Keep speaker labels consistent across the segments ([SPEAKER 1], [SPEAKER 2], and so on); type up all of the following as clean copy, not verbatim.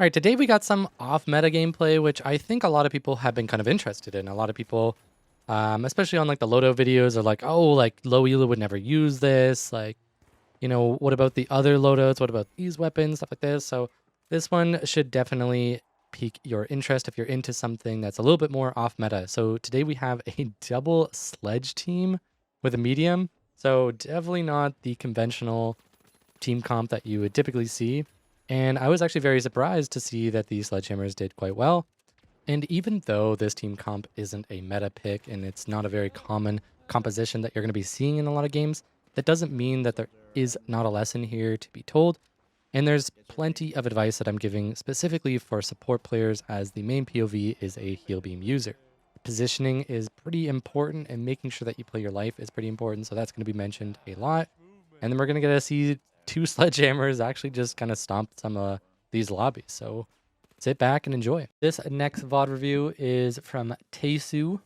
[SPEAKER 1] All right, today we got some off-meta gameplay, which I think a lot of people have been kind of interested in. A lot of people, especially on like the Lodo videos, are like, "Oh, like low elo would never use this." Like, what about the other Lodos? What about these weapons? Stuff like this. So this one should definitely pique your interest if you're into something that's a little bit more off-meta. So today we have a double sledge team with a medium. So definitely not the conventional team comp that you would typically see. And I was actually very surprised to see that these sledgehammers did quite well. And even though this team comp isn't a meta pick and it's not a very common composition that you're going to be seeing in a lot of games, that doesn't mean that there is not a lesson here to be told. And there's plenty of advice that I'm giving specifically for support players, as the main POV is a heal beam user. Positioning is pretty important, and making sure that you play your life is pretty important. So that's going to be mentioned a lot. And then we're going to get to see two sledgehammers actually just kind of stomp some of these lobbies. So sit back and enjoy. This next VOD review is from Teisu.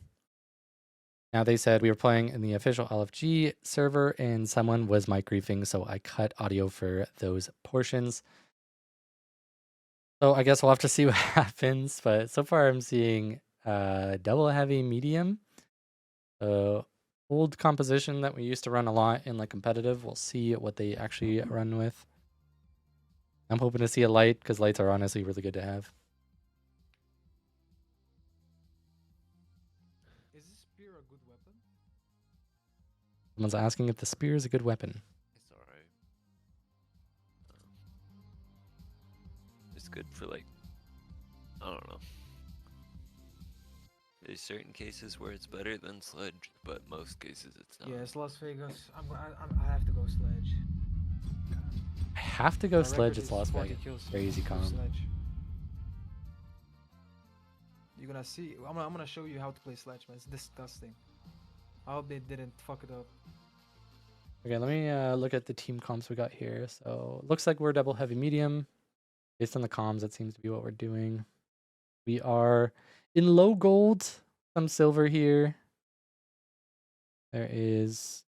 [SPEAKER 1] Now, they said we were playing in the official LFG server and someone was mic griefing, so I cut audio for those portions. So I guess we'll have to see what happens, but so far I'm seeing double heavy medium. Old composition that we used to run a lot in like competitive. We'll see what they actually run with. I'm hoping to see a light because lights are honestly really good to have.
[SPEAKER 2] Is this spear a good weapon?
[SPEAKER 1] Someone's asking if the spear is a good weapon.
[SPEAKER 3] It's alright. It's good for like, I don't know. There's certain cases where it's better than sledge, but most cases it's not.
[SPEAKER 2] Yeah, it's Las Vegas. I have to go sledge.
[SPEAKER 1] I have to go
[SPEAKER 2] My
[SPEAKER 1] sledge.
[SPEAKER 2] record
[SPEAKER 1] It's
[SPEAKER 2] is
[SPEAKER 1] Las
[SPEAKER 2] 40
[SPEAKER 1] Vegas.
[SPEAKER 2] kills
[SPEAKER 1] Crazy
[SPEAKER 2] with
[SPEAKER 1] calm.
[SPEAKER 2] sledge. You're gonna see. I'm gonna show you how to play sledge, man. It's disgusting. I hope they didn't fuck it up.
[SPEAKER 1] Okay, let me look at the team comps we got here. So looks like we're double heavy medium. Based on the comms, that seems to be what we're doing. We are in low gold, some silver here. There is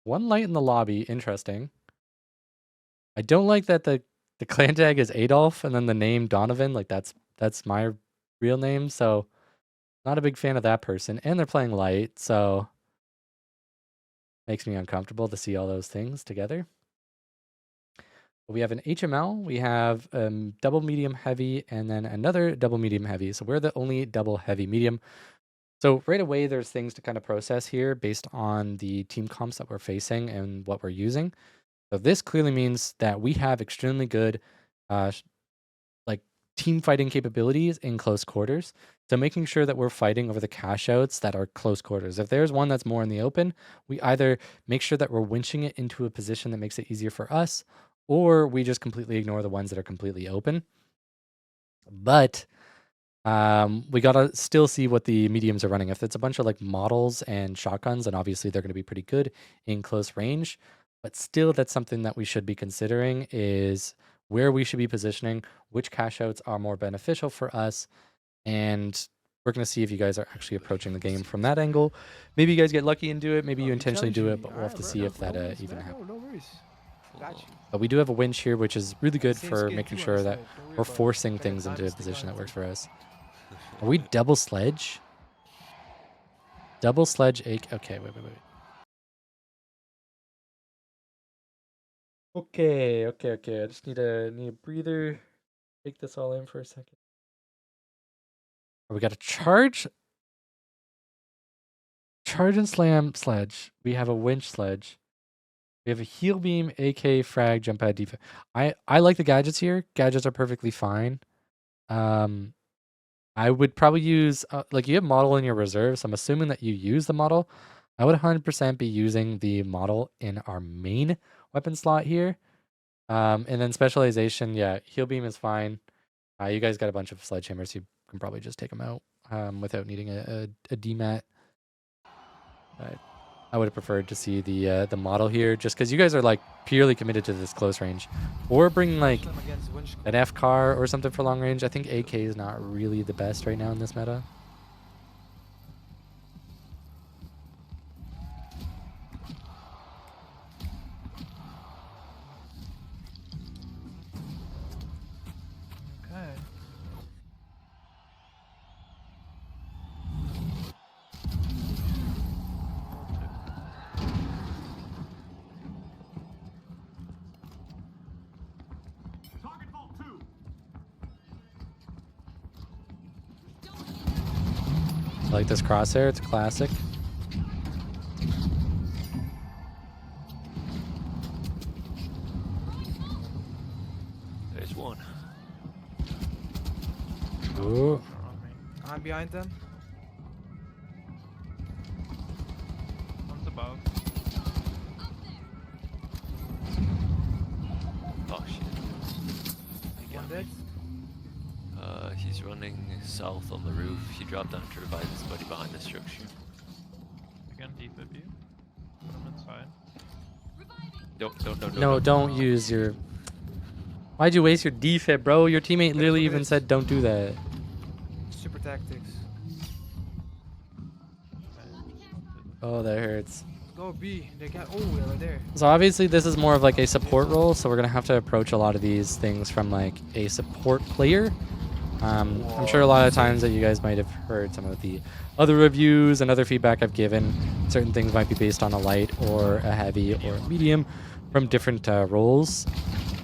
[SPEAKER 1] one light in the lobby. Interesting. I don't like that the clan tag is Adolf and then the name Donovan. Like that's my real name. So not a big fan of that person. And they're playing light, so makes me uncomfortable to see all those things together. We have an HML, we have double medium heavy, and then another double medium heavy. So we're the only double heavy medium. So right away, there's things to kind of process here based on the team comps that we're facing and what we're using. So this clearly means that we have extremely good like team fighting capabilities in close quarters. So making sure that we're fighting over the cash outs that are close quarters. If there's one that's more in the open, we either make sure that we're winching it into a position that makes it easier for us, or we just completely ignore the ones that are completely open. But we gotta still see what the mediums are running. If it's a bunch of like models and shotguns, then obviously they're gonna be pretty good in close range. But still, that's something that we should be considering, is where we should be positioning, which cash outs are more beneficial for us, and we're gonna see if you guys are actually approaching the game from that angle. Maybe you guys get lucky and do it. Maybe you intentionally do it, but we'll have to see if that even happens.
[SPEAKER 2] No worries. Got you.
[SPEAKER 1] But we do have a winch here, which is really good
[SPEAKER 2] Same
[SPEAKER 1] for
[SPEAKER 2] skin
[SPEAKER 1] making
[SPEAKER 2] too on
[SPEAKER 1] sure
[SPEAKER 2] the
[SPEAKER 1] that
[SPEAKER 2] sledge. Don't worry
[SPEAKER 1] we're
[SPEAKER 2] about it.
[SPEAKER 1] forcing
[SPEAKER 2] Got
[SPEAKER 1] things
[SPEAKER 2] time
[SPEAKER 1] into
[SPEAKER 2] to
[SPEAKER 1] a
[SPEAKER 2] stick
[SPEAKER 1] position
[SPEAKER 2] on
[SPEAKER 1] that works
[SPEAKER 2] it.
[SPEAKER 1] for us. Are we double sledge? Double sledge ache. Okay, wait. Okay. I just need a breather. Take this all in for a second. We got a charge and slam sledge. We have a winch sledge. We have a heal beam, AK, frag, jump pad, defense. I like the gadgets here. Gadgets are perfectly fine. I would probably use like you have model in your reserves. So I'm assuming that you use the model. I would 100% be using the model in our main weapon slot here. And then specialization, yeah, heal beam is fine. You guys got a bunch of sledgehammers. You can probably just take them out without needing a DMAT. I would have preferred to see the model here, just because you guys are like purely committed to this close range, or bring like an F car or something for long range. I think AK is not really the best right now in this meta. I like this crosshair. It's a classic.
[SPEAKER 3] There's one.
[SPEAKER 1] Ooh.
[SPEAKER 2] I'm behind them.
[SPEAKER 4] One's above.
[SPEAKER 3] Oh shit. He
[SPEAKER 2] One
[SPEAKER 3] got
[SPEAKER 2] dead.
[SPEAKER 3] me. He's running south on the roof. He dropped down to revive his buddy behind the structure.
[SPEAKER 4] I can defib you. Put him inside.
[SPEAKER 3] No,
[SPEAKER 1] Don't use your. Why'd you waste your defib, bro? Your teammate literally even said don't do that.
[SPEAKER 2] Super tactics.
[SPEAKER 1] Oh, that hurts.
[SPEAKER 2] Go B. They got. Oh, they're right there.
[SPEAKER 1] So obviously this is more of like a support role, so we're gonna have to approach a lot of these things from like a support player. I'm sure a lot of times that you guys might have heard some of the other reviews and other feedback I've given. Certain things might be based on a light or a heavy or a medium from different roles.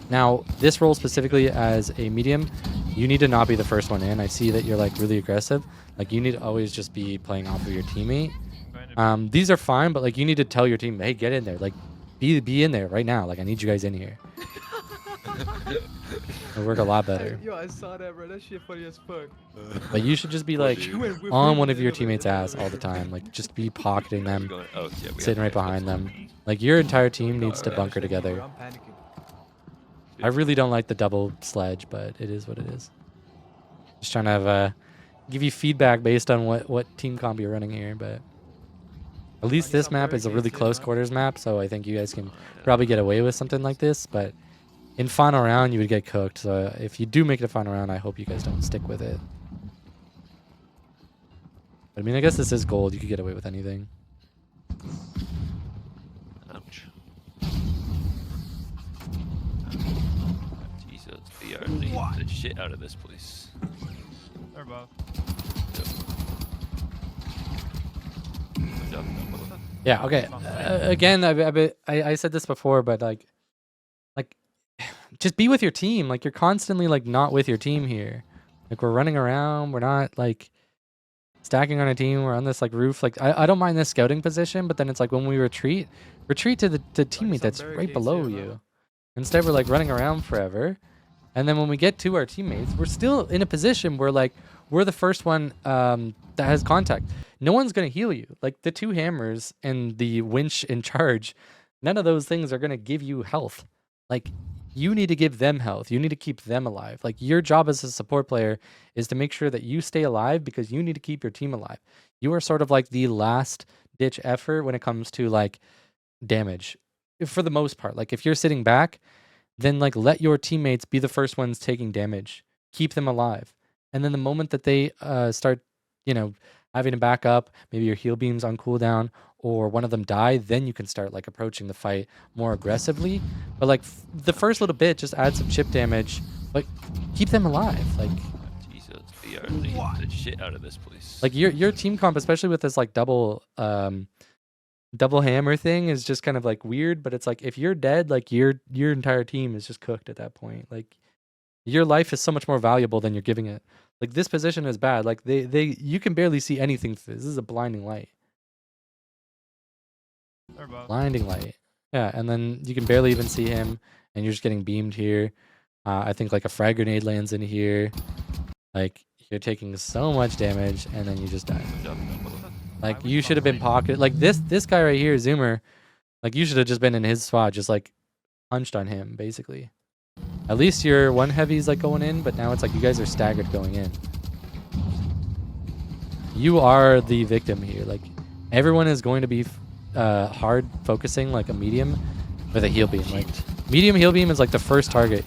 [SPEAKER 1] Now, this role specifically as a medium, you need to not be the first one in. I see that you're like really aggressive. Like you need to always just be playing off of your teammate. These are fine, but like you need to tell your team, hey, get in there. Like be in there right now. Like I need you guys in here. It'll work a lot better.
[SPEAKER 2] Yo, I saw that, bro. That shit funny as fuck.
[SPEAKER 1] But you should just be like on one of your teammates' ass all the time. Like just be pocketing them,
[SPEAKER 3] Going, oh, yeah, we
[SPEAKER 1] sitting
[SPEAKER 3] have
[SPEAKER 1] right behind them. Like your entire team needs to bunker together.
[SPEAKER 2] I'm panicking.
[SPEAKER 1] I really don't like the double sledge, but it is what it is. Just trying to have give you feedback based on what team comp you're running here, but at least this map is a really close quarters map, so I think you guys can probably get away with something like this, but in final round you would get cooked. So if you do make it a final round, I hope you guys don't stick with it. But I mean, I guess this is gold. You could get away with anything.
[SPEAKER 3] Ouch. Jesus, we are leaving the shit out of this place.
[SPEAKER 4] They're above.
[SPEAKER 1] Yeah. Okay. Again, I said this before, but like, just be with your team. Like you're constantly like not with your team here. Like we're running around. We're not like stacking on a team. We're on this like roof. Like I don't mind this scouting position, but then it's like when we retreat to the teammate that's right below you. Instead, we're like running around forever. And then when we get to our teammates, we're still in a position where like we're the first one that has contact. No one's gonna heal you. Like the two hammers and the winch in charge, none of those things are gonna give you health. Like you need to give them health. You need to keep them alive. Like your job as a support player is to make sure that you stay alive because you need to keep your team alive. You are sort of like the last ditch effort when it comes to like damage for the most part. Like if you're sitting back, then like let your teammates be the first ones taking damage. Keep them alive. And then the moment that they start, having to back up, maybe your heal beam's on cooldown or one of them die, then you can start like approaching the fight more aggressively. But like the first little bit, just add some chip damage, but keep them alive. Like
[SPEAKER 3] Jesus, we are leaving the shit out of this place.
[SPEAKER 1] like your team comp, especially with this like double hammer thing, is just kind of like weird. But it's like if you're dead, like your entire team is just cooked at that point. Like your life is so much more valuable than you're giving it. Like this position is bad. Like you can barely see anything through this. This is a blinding light.
[SPEAKER 4] They're above.
[SPEAKER 1] Blinding light. Yeah, and then you can barely even see him, and you're just getting beamed here. I think like a frag grenade lands in here. Like you're taking so much damage, and then you just die. Like you should have been pocketed. Like this guy right here, Zoomer. Like you should have just been in his spot, just like punched on him, basically. At least your one heavy's like going in, but now it's like you guys are staggered going in. You are the victim here. Like everyone is going to be hard focusing like a medium with a heal beam. Like medium heal beam is like the first target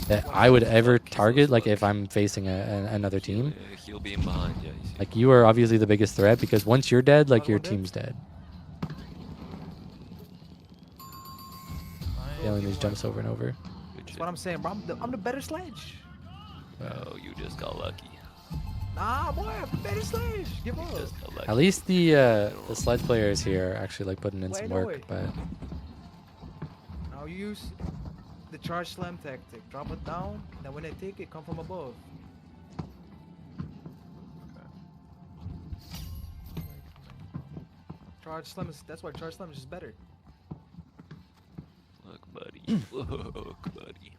[SPEAKER 1] that I would ever target. Like if I'm facing another team.
[SPEAKER 3] Heal beam behind, yeah.
[SPEAKER 1] Like you are obviously the biggest threat because once you're dead, like your team's dead. Failing these jumps over and over.
[SPEAKER 2] That's what I'm saying, bro. I'm the better sledge.
[SPEAKER 3] Oh, you just got lucky.
[SPEAKER 2] Nah, boy, I'm the better sledge. Give up.
[SPEAKER 3] Just got lucky.
[SPEAKER 1] At least the sledge players here are actually like putting in some work, but
[SPEAKER 2] Now use the charge slam tactic. Drop it down, then when they take it, come from above. Charge Slam is. That's why Charge Slam is just better.
[SPEAKER 3] Look, buddy. Look, buddy.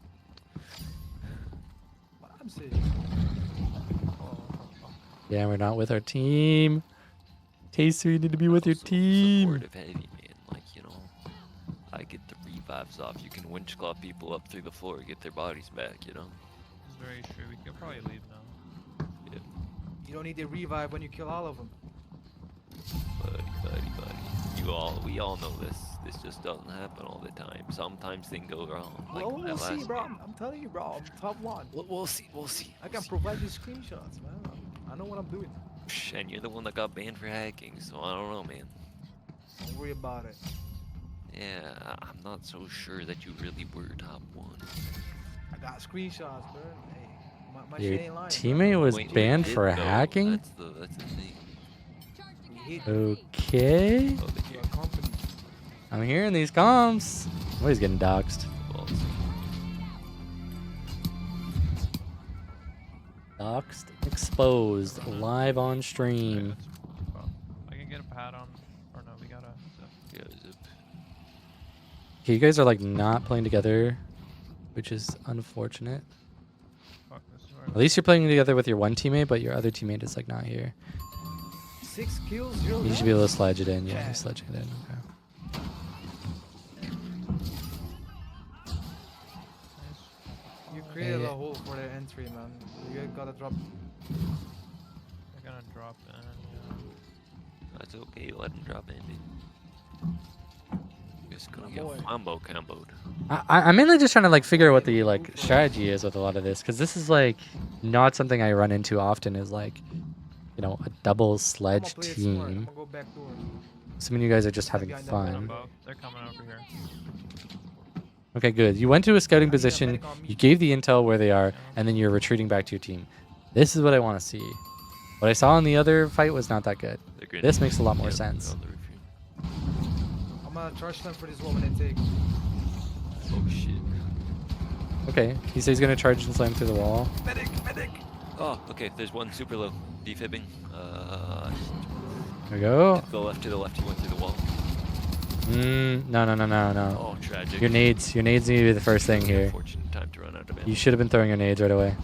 [SPEAKER 2] What I'm saying.
[SPEAKER 1] Yeah, we're not with our team. Taster, you need to be with your
[SPEAKER 3] Also
[SPEAKER 1] team.
[SPEAKER 3] Supportive heavy, man. Like, you know, I get the revives off. You can winch claw people up through the floor, get their bodies back, you know?
[SPEAKER 4] It's very true. We can probably leave now.
[SPEAKER 3] Yeah.
[SPEAKER 2] You don't need a revive when you kill all of them.
[SPEAKER 3] Buddy. We all know this. This just doesn't happen all the time. Sometimes things go wrong. Like
[SPEAKER 2] Well,
[SPEAKER 3] that
[SPEAKER 2] we'll see,
[SPEAKER 3] last
[SPEAKER 2] bro.
[SPEAKER 3] game.
[SPEAKER 2] I'm telling you, bro. I'm top one.
[SPEAKER 3] We'll see. We'll see.
[SPEAKER 2] I can provide you screenshots, man. I know what I'm doing.
[SPEAKER 3] Psh, and you're the one that got banned for hacking, so I don't know, man.
[SPEAKER 2] Don't worry about it.
[SPEAKER 3] Yeah, I'm not so sure that you really were top one.
[SPEAKER 2] I got screenshots, bro. Hey, my
[SPEAKER 1] Your
[SPEAKER 2] shit ain't lying.
[SPEAKER 1] teammate was
[SPEAKER 3] Wait,
[SPEAKER 1] banned
[SPEAKER 3] you
[SPEAKER 1] for
[SPEAKER 3] did, though.
[SPEAKER 1] hacking?
[SPEAKER 3] That's the thing.
[SPEAKER 2] We hit
[SPEAKER 1] Okay.
[SPEAKER 3] Oh, the
[SPEAKER 2] your company.
[SPEAKER 1] I'm hearing these comms. Oh, he's getting doxxed.
[SPEAKER 3] balls.
[SPEAKER 1] Doxxed, exposed, live on
[SPEAKER 4] Okay,
[SPEAKER 1] stream.
[SPEAKER 4] let's- well, I can get a pad on. Or no, we gotta.
[SPEAKER 3] Yeah, zip.
[SPEAKER 1] Okay, you guys are like not playing together, which is unfortunate.
[SPEAKER 4] Fuck, this is where
[SPEAKER 1] At least you're playing together with your one teammate, but your other teammate is like not here.
[SPEAKER 2] 6 kills, 0
[SPEAKER 1] You should be able to
[SPEAKER 2] deaths?
[SPEAKER 1] sledge it in. Yeah,
[SPEAKER 2] Yeah.
[SPEAKER 1] you're sledging it in. Okay.
[SPEAKER 2] You created
[SPEAKER 1] Yeah.
[SPEAKER 2] a hole for their entry, man. You gotta drop.
[SPEAKER 4] they're gonna drop in. Yeah.
[SPEAKER 3] That's okay. Let him drop in, dude. Just gonna
[SPEAKER 2] My
[SPEAKER 3] get
[SPEAKER 2] boy.
[SPEAKER 3] comboed.
[SPEAKER 1] I'm mainly just trying to like figure out what the like strategy is with a lot of this, because this is like not something I run into often. Is like, you know, a double
[SPEAKER 2] I'm
[SPEAKER 1] sledge
[SPEAKER 2] gonna play it smart. I'm
[SPEAKER 1] team.
[SPEAKER 2] gonna go back door.
[SPEAKER 1] Assuming you guys are just having
[SPEAKER 2] behind that
[SPEAKER 4] They're
[SPEAKER 1] fun.
[SPEAKER 4] both. They're coming over here.
[SPEAKER 1] Okay, good. You went to a scouting
[SPEAKER 2] I need a
[SPEAKER 1] position.
[SPEAKER 2] medic on me.
[SPEAKER 1] You gave the intel where they are,
[SPEAKER 4] Yeah.
[SPEAKER 1] and then you're retreating back to your team. This is what I want to see. What I saw in the other fight was not that good.
[SPEAKER 3] They're gonna-
[SPEAKER 1] This makes a lot more
[SPEAKER 3] yeah,
[SPEAKER 1] sense.
[SPEAKER 3] on the roof here.
[SPEAKER 2] I'm gonna charge them for this woman and take.
[SPEAKER 3] Oh shit.
[SPEAKER 1] Okay, he says he's gonna charge and slam through the wall.
[SPEAKER 2] Medic, medic.
[SPEAKER 3] Oh, okay. There's one super low. Defibbing.
[SPEAKER 1] There we go.
[SPEAKER 3] To the left. He went through the wall.
[SPEAKER 1] No.
[SPEAKER 3] Oh, tragic.
[SPEAKER 1] Your nades need to be the first thing here.
[SPEAKER 3] Unfortunate time to run out of ammo.
[SPEAKER 1] You should have been throwing your nades right away.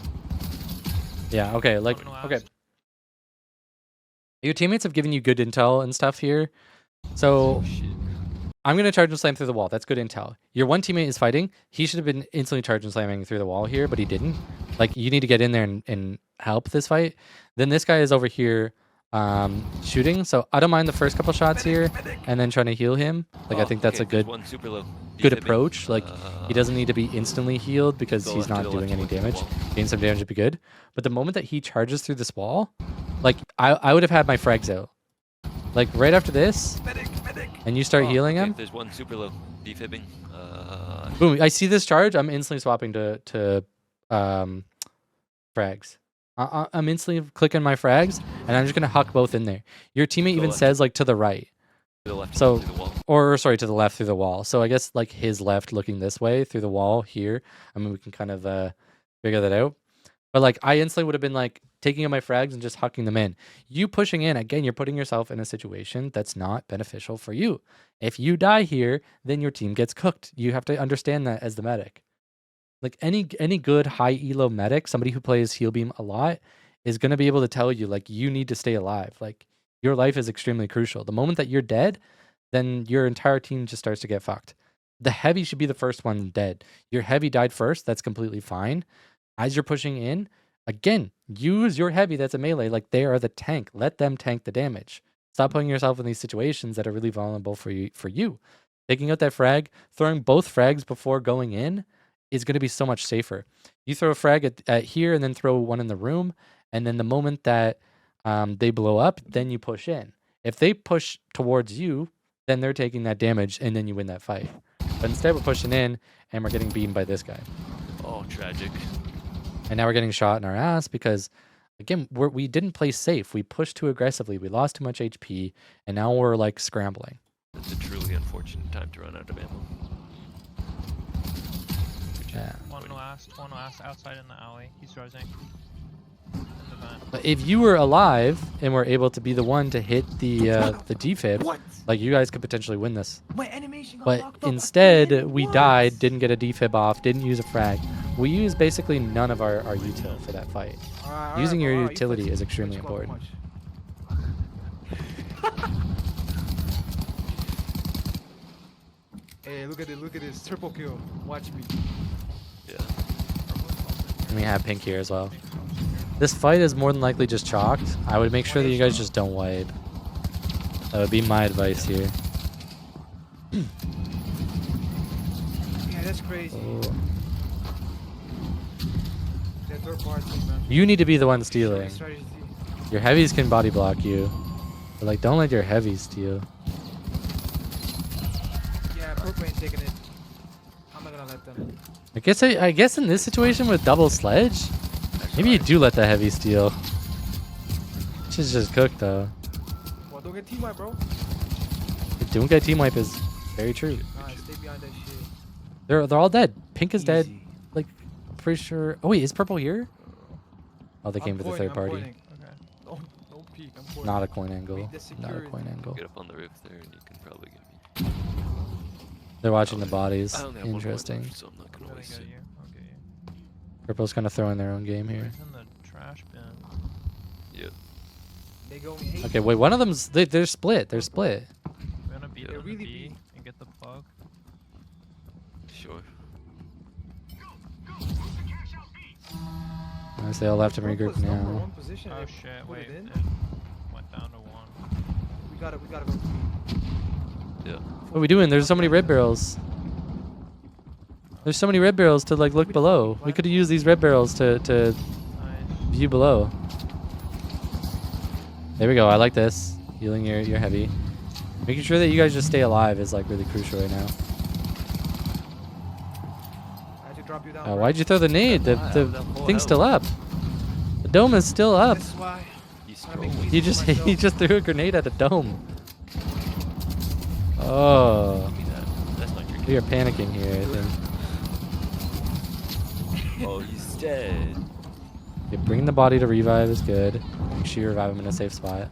[SPEAKER 1] Yeah, okay, like,
[SPEAKER 4] One
[SPEAKER 1] okay.
[SPEAKER 4] last.
[SPEAKER 1] Your teammates have given you good intel and stuff here. So
[SPEAKER 3] Oh shit.
[SPEAKER 1] I'm going to charge and slam through the wall. That's good intel. Your one teammate is fighting. He should have been instantly charged and slamming through the wall here, but he didn't. Like, you need to get in there and help this fight. Then this guy is over here shooting. So I don't mind the first couple shots here and then trying to heal him. Like, I
[SPEAKER 3] Oh,
[SPEAKER 1] think that's
[SPEAKER 3] okay,
[SPEAKER 1] a good
[SPEAKER 3] there's one super low.
[SPEAKER 1] good
[SPEAKER 3] Defibbing.
[SPEAKER 1] approach. Like, he doesn't need to be instantly healed because
[SPEAKER 3] to the
[SPEAKER 1] he's
[SPEAKER 3] left, to
[SPEAKER 1] not
[SPEAKER 3] the left,
[SPEAKER 1] doing
[SPEAKER 3] he
[SPEAKER 1] any
[SPEAKER 3] went through the
[SPEAKER 1] damage.
[SPEAKER 3] wall.
[SPEAKER 1] Gain some damage would be good. But the moment that he charges through this wall, like, I would have had my frags out. Like, right after this,
[SPEAKER 2] Medic, medic.
[SPEAKER 1] and you start
[SPEAKER 3] Oh,
[SPEAKER 1] healing
[SPEAKER 3] okay,
[SPEAKER 1] him,
[SPEAKER 3] There's one super low. Defibbing.
[SPEAKER 1] boom, I see this charge, I'm instantly swapping to frags. I'm instantly clicking my frags, and I'm just going to huck both in there. Your teammate
[SPEAKER 3] Go
[SPEAKER 1] even
[SPEAKER 3] left.
[SPEAKER 1] says, like, to the right.
[SPEAKER 3] To the left. he
[SPEAKER 1] So-
[SPEAKER 3] went through the wall.
[SPEAKER 1] Or, sorry, to the left through the wall. So I guess, like, his left looking this way through the wall here. I mean, we can kind of figure that out. But, like, I instantly would have been, like, taking out my frags and just hucking them in. You pushing in, again, you're putting yourself in a situation that's not beneficial for you. If you die here, then your team gets cooked. You have to understand that as the medic. Like, any good high elo medic, somebody who plays heal beam a lot, is going to be able to tell you, like, you need to stay alive. Like, your life is extremely crucial. The moment that you're dead, then your entire team just starts to get fucked. The heavy should be the first one dead. Your heavy died first. That's completely fine. As you're pushing in, again, use your heavy that's a melee. Like, they are the tank. Let them tank the damage. Stop putting yourself in these situations that are really vulnerable for you. Taking out that frag, throwing both frags before going in is going to be so much safer. You throw a frag at here and then throw one in the room. And then the moment that they blow up, then you push in. If they push towards you, then they're taking that damage and then you win that fight. But instead, we're pushing in and we're getting beaten by this guy.
[SPEAKER 3] Oh, tragic.
[SPEAKER 1] And now we're getting shot in our ass because, again, we didn't play safe. We pushed too aggressively. We lost too much HP, and now we're like scrambling.
[SPEAKER 3] That's a truly unfortunate time to run out of ammo. Good job.
[SPEAKER 1] Yeah.
[SPEAKER 4] One last outside in the alley. He's rising. In the vent.
[SPEAKER 1] But if you were alive and were able to be the one to hit the defib,
[SPEAKER 2] What?
[SPEAKER 1] like you guys could potentially win this.
[SPEAKER 2] My animation got
[SPEAKER 1] But
[SPEAKER 2] locked up
[SPEAKER 1] instead,
[SPEAKER 2] again?
[SPEAKER 1] we
[SPEAKER 2] What?
[SPEAKER 1] died, didn't get a defib off, didn't use a frag. We used basically none of our util for that fight.
[SPEAKER 2] Alright,
[SPEAKER 1] Using
[SPEAKER 2] bro,
[SPEAKER 1] your
[SPEAKER 2] alright, you
[SPEAKER 1] utility
[SPEAKER 2] flex-
[SPEAKER 1] is extremely
[SPEAKER 2] flex club
[SPEAKER 1] important.
[SPEAKER 2] Hey, look at this triple kill. Watch me.
[SPEAKER 3] Yeah.
[SPEAKER 1] And we have pink here as well. This fight is more than likely just chalked. I would make sure that you guys just don't wipe. That would be my advice here.
[SPEAKER 2] Yeah, that's crazy.
[SPEAKER 1] Oh.
[SPEAKER 2] That third party, man.
[SPEAKER 1] You need to be the one
[SPEAKER 2] Show me
[SPEAKER 1] stealing.
[SPEAKER 2] strategy.
[SPEAKER 1] Your heavies can body block you. But like, don't let your heavies steal.
[SPEAKER 2] Yeah, purple ain't taking it. I'm not gonna let them.
[SPEAKER 1] I guess in this situation with double sledge, maybe you do let the heavy steal. Which is just cooked though.
[SPEAKER 2] Well, don't get team wipe, bro.
[SPEAKER 1] Don't get team wipe is very true.
[SPEAKER 2] Nah, stay behind that shit.
[SPEAKER 1] They're all dead. Pink is dead.
[SPEAKER 2] Easy.
[SPEAKER 1] Like, I'm pretty sure. Oh wait, is purple here? Oh, they came
[SPEAKER 2] I'm
[SPEAKER 1] for the
[SPEAKER 2] pointing,
[SPEAKER 1] third party.
[SPEAKER 2] pointing.
[SPEAKER 4] Okay.
[SPEAKER 2] Don't peek. I'm pointing.
[SPEAKER 1] Not a coin angle.
[SPEAKER 2] Make the
[SPEAKER 1] Not a
[SPEAKER 2] security.
[SPEAKER 1] coin angle.
[SPEAKER 3] Get up on the roof there, and you can probably get me.
[SPEAKER 1] They're watching the bodies.
[SPEAKER 3] I only have one more
[SPEAKER 1] Interesting.
[SPEAKER 3] left, so I'm not
[SPEAKER 4] I'm
[SPEAKER 3] gonna
[SPEAKER 4] gonna
[SPEAKER 3] waste
[SPEAKER 4] get
[SPEAKER 3] it.
[SPEAKER 4] you. I'll get you.
[SPEAKER 1] Purple's kind of throwing their own game here.
[SPEAKER 4] It's in the trash bin.
[SPEAKER 3] Yep.
[SPEAKER 2] They go me hate.
[SPEAKER 1] Okay, wait. One of them's they're split. They're split.
[SPEAKER 4] We're gonna beat
[SPEAKER 3] Yeah.
[SPEAKER 4] them to
[SPEAKER 2] Really
[SPEAKER 4] B
[SPEAKER 2] be-
[SPEAKER 4] and get the plug.
[SPEAKER 3] Sure.
[SPEAKER 1] Nice, they all left and regroup
[SPEAKER 2] Purple's number
[SPEAKER 1] now.
[SPEAKER 2] one position.
[SPEAKER 4] Oh
[SPEAKER 2] They
[SPEAKER 4] shit,
[SPEAKER 2] put
[SPEAKER 4] wait.
[SPEAKER 2] it in.
[SPEAKER 4] It went down to 1.
[SPEAKER 2] We gotta go.
[SPEAKER 3] Yeah.
[SPEAKER 1] What are we doing? There's so many red barrels. There's so many red barrels to like look below. We could have used these red barrels to
[SPEAKER 4] Nice.
[SPEAKER 1] view below. There we go. I like this. Healing your heavy. Making sure that you guys just stay alive is like really crucial right now.
[SPEAKER 2] I had to drop you down.
[SPEAKER 1] Oh,
[SPEAKER 2] bro.
[SPEAKER 1] why'd you throw the nade? The
[SPEAKER 3] full
[SPEAKER 1] thing's
[SPEAKER 3] health.
[SPEAKER 1] still up. The dome is still up.
[SPEAKER 2] This is why.
[SPEAKER 3] He's
[SPEAKER 2] Trying to make
[SPEAKER 3] trolling.
[SPEAKER 2] me-
[SPEAKER 1] You just
[SPEAKER 2] myself.
[SPEAKER 1] he just threw a grenade at a dome. Oh,
[SPEAKER 3] Give me that. That's not your
[SPEAKER 1] we are panicking here. I think.
[SPEAKER 3] Oh, he's dead.
[SPEAKER 1] Okay, bringing the body to revive is good. Make sure you revive him in a safe spot.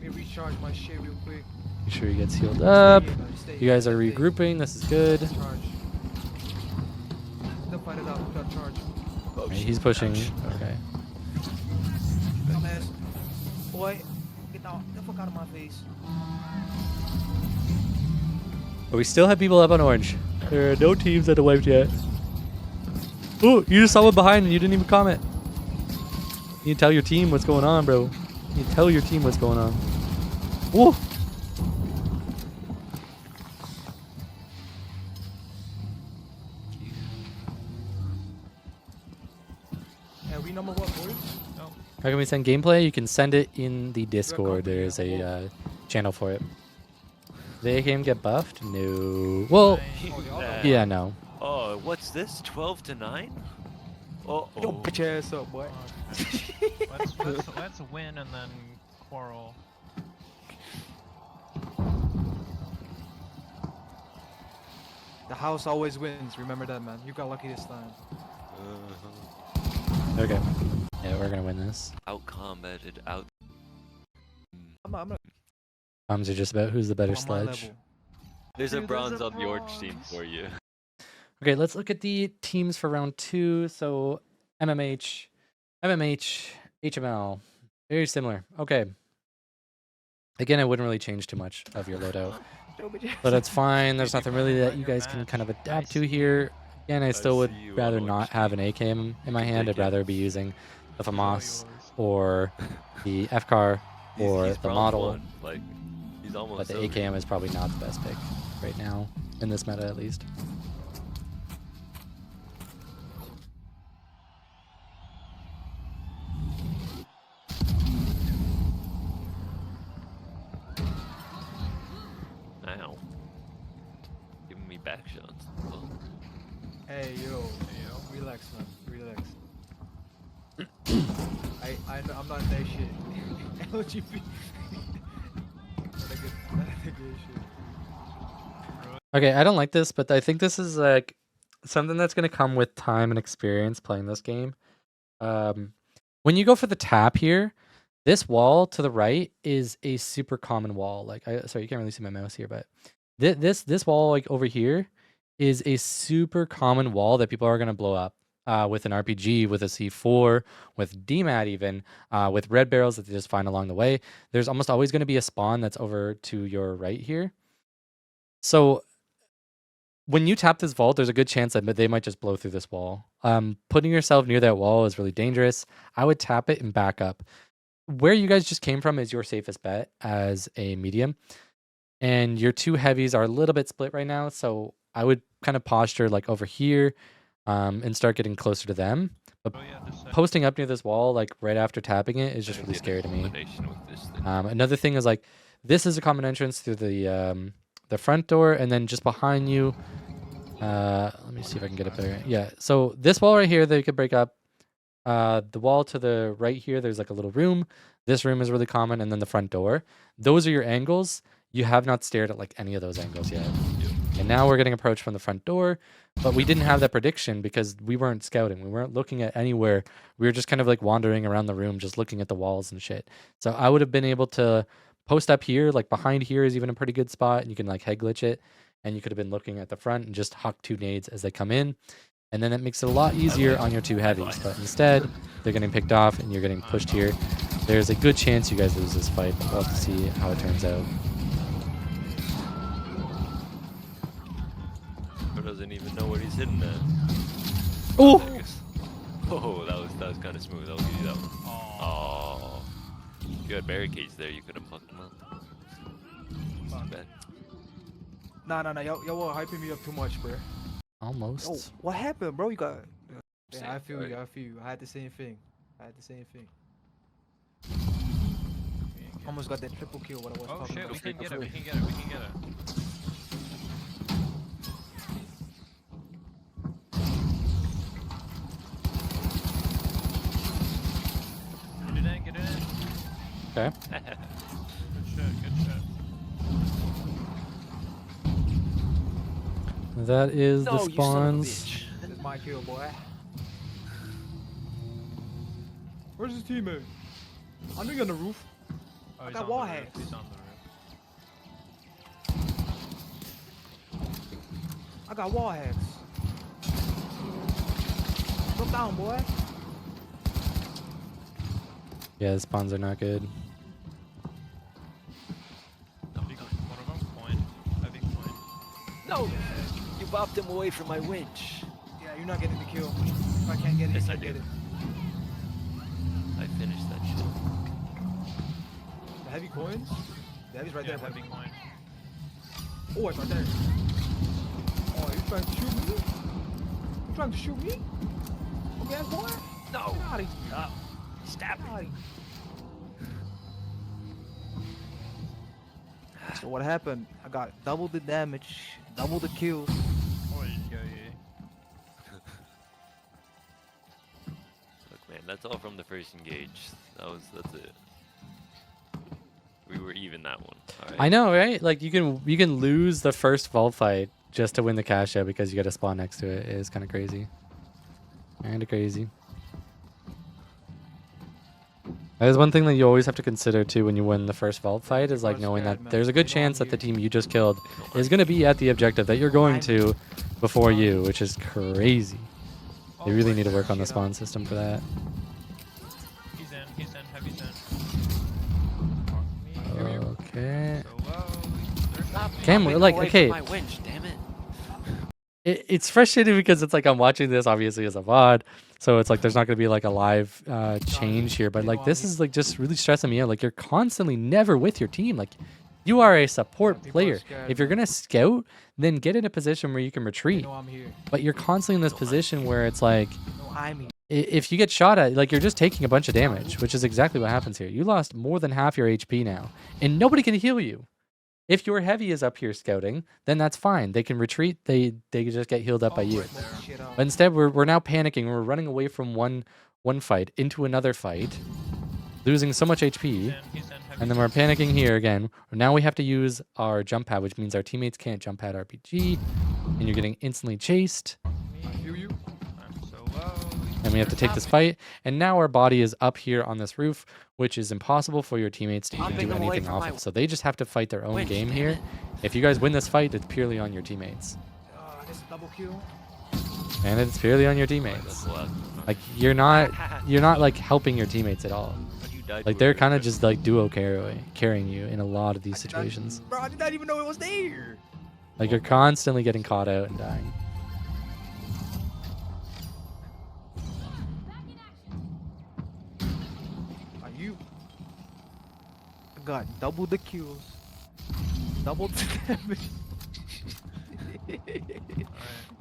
[SPEAKER 2] Let me recharge my shit real quick.
[SPEAKER 1] Make sure he gets healed up.
[SPEAKER 2] Stay
[SPEAKER 1] You guys are
[SPEAKER 2] stay.
[SPEAKER 1] regrouping. This is good.
[SPEAKER 2] Charge. Don't fight it out. We got charge.
[SPEAKER 3] Oh,
[SPEAKER 1] Okay,
[SPEAKER 3] shit.
[SPEAKER 1] he's pushing.
[SPEAKER 3] Ouch.
[SPEAKER 1] Okay.
[SPEAKER 2] Dumbass. Boy, get the fuck out of my face.
[SPEAKER 1] But we still have people up on orange. There are no teams that have wiped yet. Oh, you just saw one behind and you didn't even comment. You need to tell your team what's going on, bro. You need to tell your team what's going on. Whoa.
[SPEAKER 2] Yeah, we number one, boys.
[SPEAKER 4] No.
[SPEAKER 1] How can we send gameplay? You can send it in the Discord.
[SPEAKER 2] company,
[SPEAKER 1] There is
[SPEAKER 2] yeah.
[SPEAKER 1] a channel for it. Did the AKM get buffed? No. Well,
[SPEAKER 2] Oh, they all
[SPEAKER 3] Nah.
[SPEAKER 2] got
[SPEAKER 1] yeah, no.
[SPEAKER 3] Oh, what's this? 12 to 9? Oh,
[SPEAKER 2] Yo, bitch ass up, boy.
[SPEAKER 4] Let's win and then quarrel.
[SPEAKER 2] The house always wins. Remember that, man. You got lucky this time.
[SPEAKER 1] Okay. Yeah, we're gonna win this.
[SPEAKER 3] Out combated, out.
[SPEAKER 2] I'm not.
[SPEAKER 1] Bombs are just about who's the better
[SPEAKER 2] I'm on my
[SPEAKER 1] sledge.
[SPEAKER 2] level.
[SPEAKER 3] There's a
[SPEAKER 4] Dude, there's
[SPEAKER 3] bronze
[SPEAKER 4] a
[SPEAKER 3] on the orange team
[SPEAKER 4] bronze.
[SPEAKER 3] for you.
[SPEAKER 1] Okay, let's look at the teams for round 2. So MMH, HML, very similar. Okay. Again, I wouldn't really change too much of your loadout,
[SPEAKER 2] Yo, bitch ass
[SPEAKER 1] but
[SPEAKER 2] up.
[SPEAKER 1] it's fine. There's nothing really that you
[SPEAKER 4] Your
[SPEAKER 1] guys can
[SPEAKER 4] match.
[SPEAKER 1] kind of
[SPEAKER 4] I
[SPEAKER 1] adapt to
[SPEAKER 4] see
[SPEAKER 1] here. Again, I still would
[SPEAKER 3] see you on
[SPEAKER 1] rather
[SPEAKER 3] orange
[SPEAKER 1] not have an
[SPEAKER 3] team.
[SPEAKER 1] AKM in my
[SPEAKER 3] can
[SPEAKER 1] hand.
[SPEAKER 3] take
[SPEAKER 1] I'd
[SPEAKER 3] it.
[SPEAKER 1] rather be using the
[SPEAKER 4] All
[SPEAKER 1] FAMAS
[SPEAKER 4] yours.
[SPEAKER 1] or the FCAR or
[SPEAKER 3] He's
[SPEAKER 1] the
[SPEAKER 3] bronze
[SPEAKER 1] model.
[SPEAKER 3] one, like, he's almost
[SPEAKER 1] But the
[SPEAKER 3] over.
[SPEAKER 1] AKM is probably not the best pick right now, in this meta at least.
[SPEAKER 3] Ow. Giving me back shots. Oh.
[SPEAKER 2] Hey yo, relax, man. Relax. I'm not that shit. LGP. Not a good shit.
[SPEAKER 1] Okay, I don't like this, but I think this is like something that's gonna come with time and experience playing this game. When you go for the tap here, this wall to the right is a super common wall. Like, sorry, you can't really see my mouse here, but this wall like over here is a super common wall that people are gonna blow up with an RPG, with a C4, with DMAT even, with red barrels that they just find along the way. There's almost always gonna be a spawn that's over to your right here. So when you tap this vault, there's a good chance that they might just blow through this wall. Putting yourself near that wall is really dangerous. I would tap it and back up. Where you guys just came from is your safest bet as a medium. And your two heavies are a little bit split right now. So I would kind of posture like over here and start getting closer to them. But posting up near this wall, like right after tapping it, is just really scary to me. Another thing is like, this is a common entrance through the front door, and then just behind you, let me see if I can get it better. Yeah, so this wall right here that you could break up. The wall to the right here, there's like a little room. This room is really common, and then the front door. Those are your angles. You have not stared at like any of those angles yet. And now we're getting approached from the front door, but we didn't have that prediction because we weren't scouting. We weren't looking at anywhere. We were just kind of like wandering around the room, just looking at the walls and shit. So I would have been able to post up here, like behind here is even a pretty good spot, and you can like head glitch it, and you could have been looking at the front and just huck 2 nades as they come in, and then it makes it a lot easier on your 2 heavies. But instead, they're getting picked off, and you're getting pushed here. There's a good chance you guys lose this fight, but we'll have to see how it turns out.
[SPEAKER 3] Doesn't even know what he's hitting at.
[SPEAKER 1] Oh!
[SPEAKER 3] Oh, that was kind of smooth. I'll give you that one. Oh. You had barricades there. You could have plucked them up. Too bad.
[SPEAKER 2] Nah. Y'all were hyping me up too much, bro.
[SPEAKER 1] Almost.
[SPEAKER 2] Oh, what happened, bro? You got.
[SPEAKER 3] Same,
[SPEAKER 2] Yeah, I feel
[SPEAKER 3] right?
[SPEAKER 2] you. I feel you. I had the same thing. Almost got that triple kill. What I was
[SPEAKER 4] Oh
[SPEAKER 2] talking
[SPEAKER 4] shit,
[SPEAKER 2] about.
[SPEAKER 4] we can get it, we can get it. Get it in.
[SPEAKER 1] Okay.
[SPEAKER 4] Good shot.
[SPEAKER 1] That is the spawns.
[SPEAKER 2] This is my kill, boy. Where's his teammate? I know you're on the roof.
[SPEAKER 4] Oh, he's
[SPEAKER 2] got
[SPEAKER 4] on
[SPEAKER 2] wall
[SPEAKER 4] the roof.
[SPEAKER 2] hacks.
[SPEAKER 4] He's on the roof.
[SPEAKER 2] I got wall hacks. Look down, boy.
[SPEAKER 1] Yeah, the spawns are not good.
[SPEAKER 4] One of them, coin. Heavy coin.
[SPEAKER 3] No! You bopped him away from my winch.
[SPEAKER 2] Yeah, you're not getting the kill. If I can't get it,
[SPEAKER 3] Yes,
[SPEAKER 2] you
[SPEAKER 3] I
[SPEAKER 2] can't get
[SPEAKER 3] did.
[SPEAKER 2] it.
[SPEAKER 3] I finished that shit.
[SPEAKER 2] The heavy coins? The heavy's right
[SPEAKER 4] Yeah,
[SPEAKER 2] there,
[SPEAKER 4] heavy
[SPEAKER 2] buddy.
[SPEAKER 4] coin.
[SPEAKER 2] Oh, it's right there. Oh, you trying to shoot me? You trying to shoot me? Okay, boy.
[SPEAKER 3] No!
[SPEAKER 2] Get out of here.
[SPEAKER 3] Stop! Stab
[SPEAKER 2] Get
[SPEAKER 3] me!
[SPEAKER 2] out of here. So what happened? I got double the damage, double the kills.
[SPEAKER 4] Oh, yeah.
[SPEAKER 3] Look, man, that's all from the first engage. That's it. We were even that one. All right.
[SPEAKER 1] I know, right? Like you can lose the first vault fight just to win the cash out because you got a spawn next to it. It is kind of crazy. Kinda crazy. That is one thing that you always have to consider too when you win the first vault fight is like knowing that there's a good chance that the team you just killed is going to be at the objective that you're going to before you, which is crazy. They really need to work on the spawn system for that.
[SPEAKER 4] He's in, heavy's in.
[SPEAKER 1] Okay.
[SPEAKER 4] So low.
[SPEAKER 3] Stop
[SPEAKER 1] Cam,
[SPEAKER 3] bopping
[SPEAKER 1] like,
[SPEAKER 3] away
[SPEAKER 1] okay.
[SPEAKER 3] from my winch, damn it.
[SPEAKER 1] It's frustrating because it's like I'm watching this obviously as a VOD, so it's like there's not going to be like a live change here, but like this is like just really stressing me out. Like you're constantly never with your team. Like you are a support
[SPEAKER 2] People are
[SPEAKER 1] player.
[SPEAKER 2] scared,
[SPEAKER 1] If you're
[SPEAKER 2] man.
[SPEAKER 1] going to scout, then get in a position where you can
[SPEAKER 2] You
[SPEAKER 1] retreat.
[SPEAKER 2] know I'm here.
[SPEAKER 1] But you're constantly in this position where it's like
[SPEAKER 2] No, I'm here.
[SPEAKER 1] if you get shot at, like you're just taking a bunch of damage, which is exactly what happens here. You lost more than half your HP now, and nobody can heal you. If your heavy is up here scouting, then that's fine. They can retreat. They can just get healed up by you.
[SPEAKER 2] Smoke the shit out.
[SPEAKER 1] But instead, we're now panicking. We're running away from one fight into another fight, losing so much HP,
[SPEAKER 4] He's in, heavy.
[SPEAKER 1] and then we're panicking here again. Now we have to use our jump pad, which means our teammates can't jump pad RPG, and you're getting instantly chased.
[SPEAKER 2] I feel you.
[SPEAKER 4] I'm so low.
[SPEAKER 1] And we have to take this fight, and now our body is up here on this roof, which is impossible for your teammates to even do anything off of. So they just have to fight their own game here. If you guys win this fight, it's purely on your teammates.
[SPEAKER 2] This is double kill.
[SPEAKER 1] And it's purely on your teammates. Like you're not like helping your teammates at all. Like they're kind of just like duo carrying you in a lot of these situations.
[SPEAKER 2] Bro, I did not even know it was there.
[SPEAKER 1] Like you're constantly getting caught out and dying.
[SPEAKER 2] Are you? I got double the kills. Double the damage.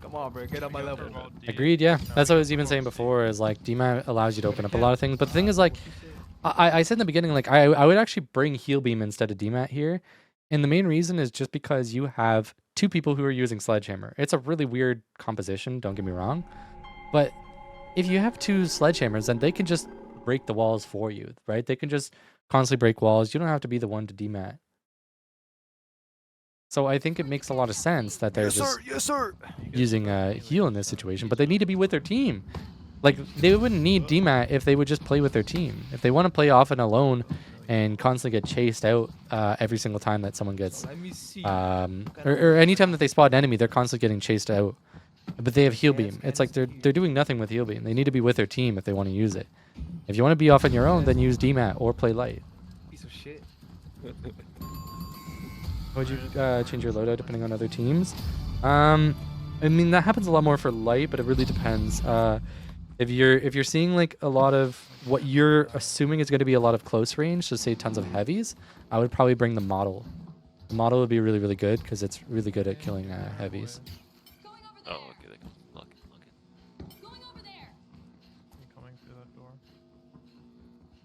[SPEAKER 2] Come on, bro. Get on my level.
[SPEAKER 1] Agreed, yeah. That's what I was even saying before, is like DMAT allows you to open up a lot of things. But the thing is, like, I said in the beginning, like, I would actually bring Heal Beam instead of DMAT here. And the main reason is just because you have two people who are using Sledgehammer. It's a really weird composition, don't get me wrong. But if you have two Sledgehammers, then they can just break the walls for you, right? They can just constantly break walls. You don't have to be the one to DMAT. So I think it makes a lot of sense that they're just using a heal in this situation, but they need to be with their team. Like, they wouldn't need DMAT if they would just play with their team. If they want to play off and alone and constantly get chased out every single time that someone gets, or anytime that they spot an enemy, they're constantly getting chased out. But they have Heal Beam. It's like they're doing nothing with Heal Beam. They need to be with their team if they want to use it. If you want to be off on your own, then use DMAT or play light.
[SPEAKER 2] Piece of shit.
[SPEAKER 1] Would you change your loadout depending on other teams? I mean, that happens a lot more for light, but it really depends. If you're seeing like a lot of what you're assuming is going to be a lot of close range, so say tons of heavies, I would probably bring the model. The model would be really, really good because it's really good at killing heavies.
[SPEAKER 3] Oh, okay. Look it.
[SPEAKER 4] I'm coming through that door.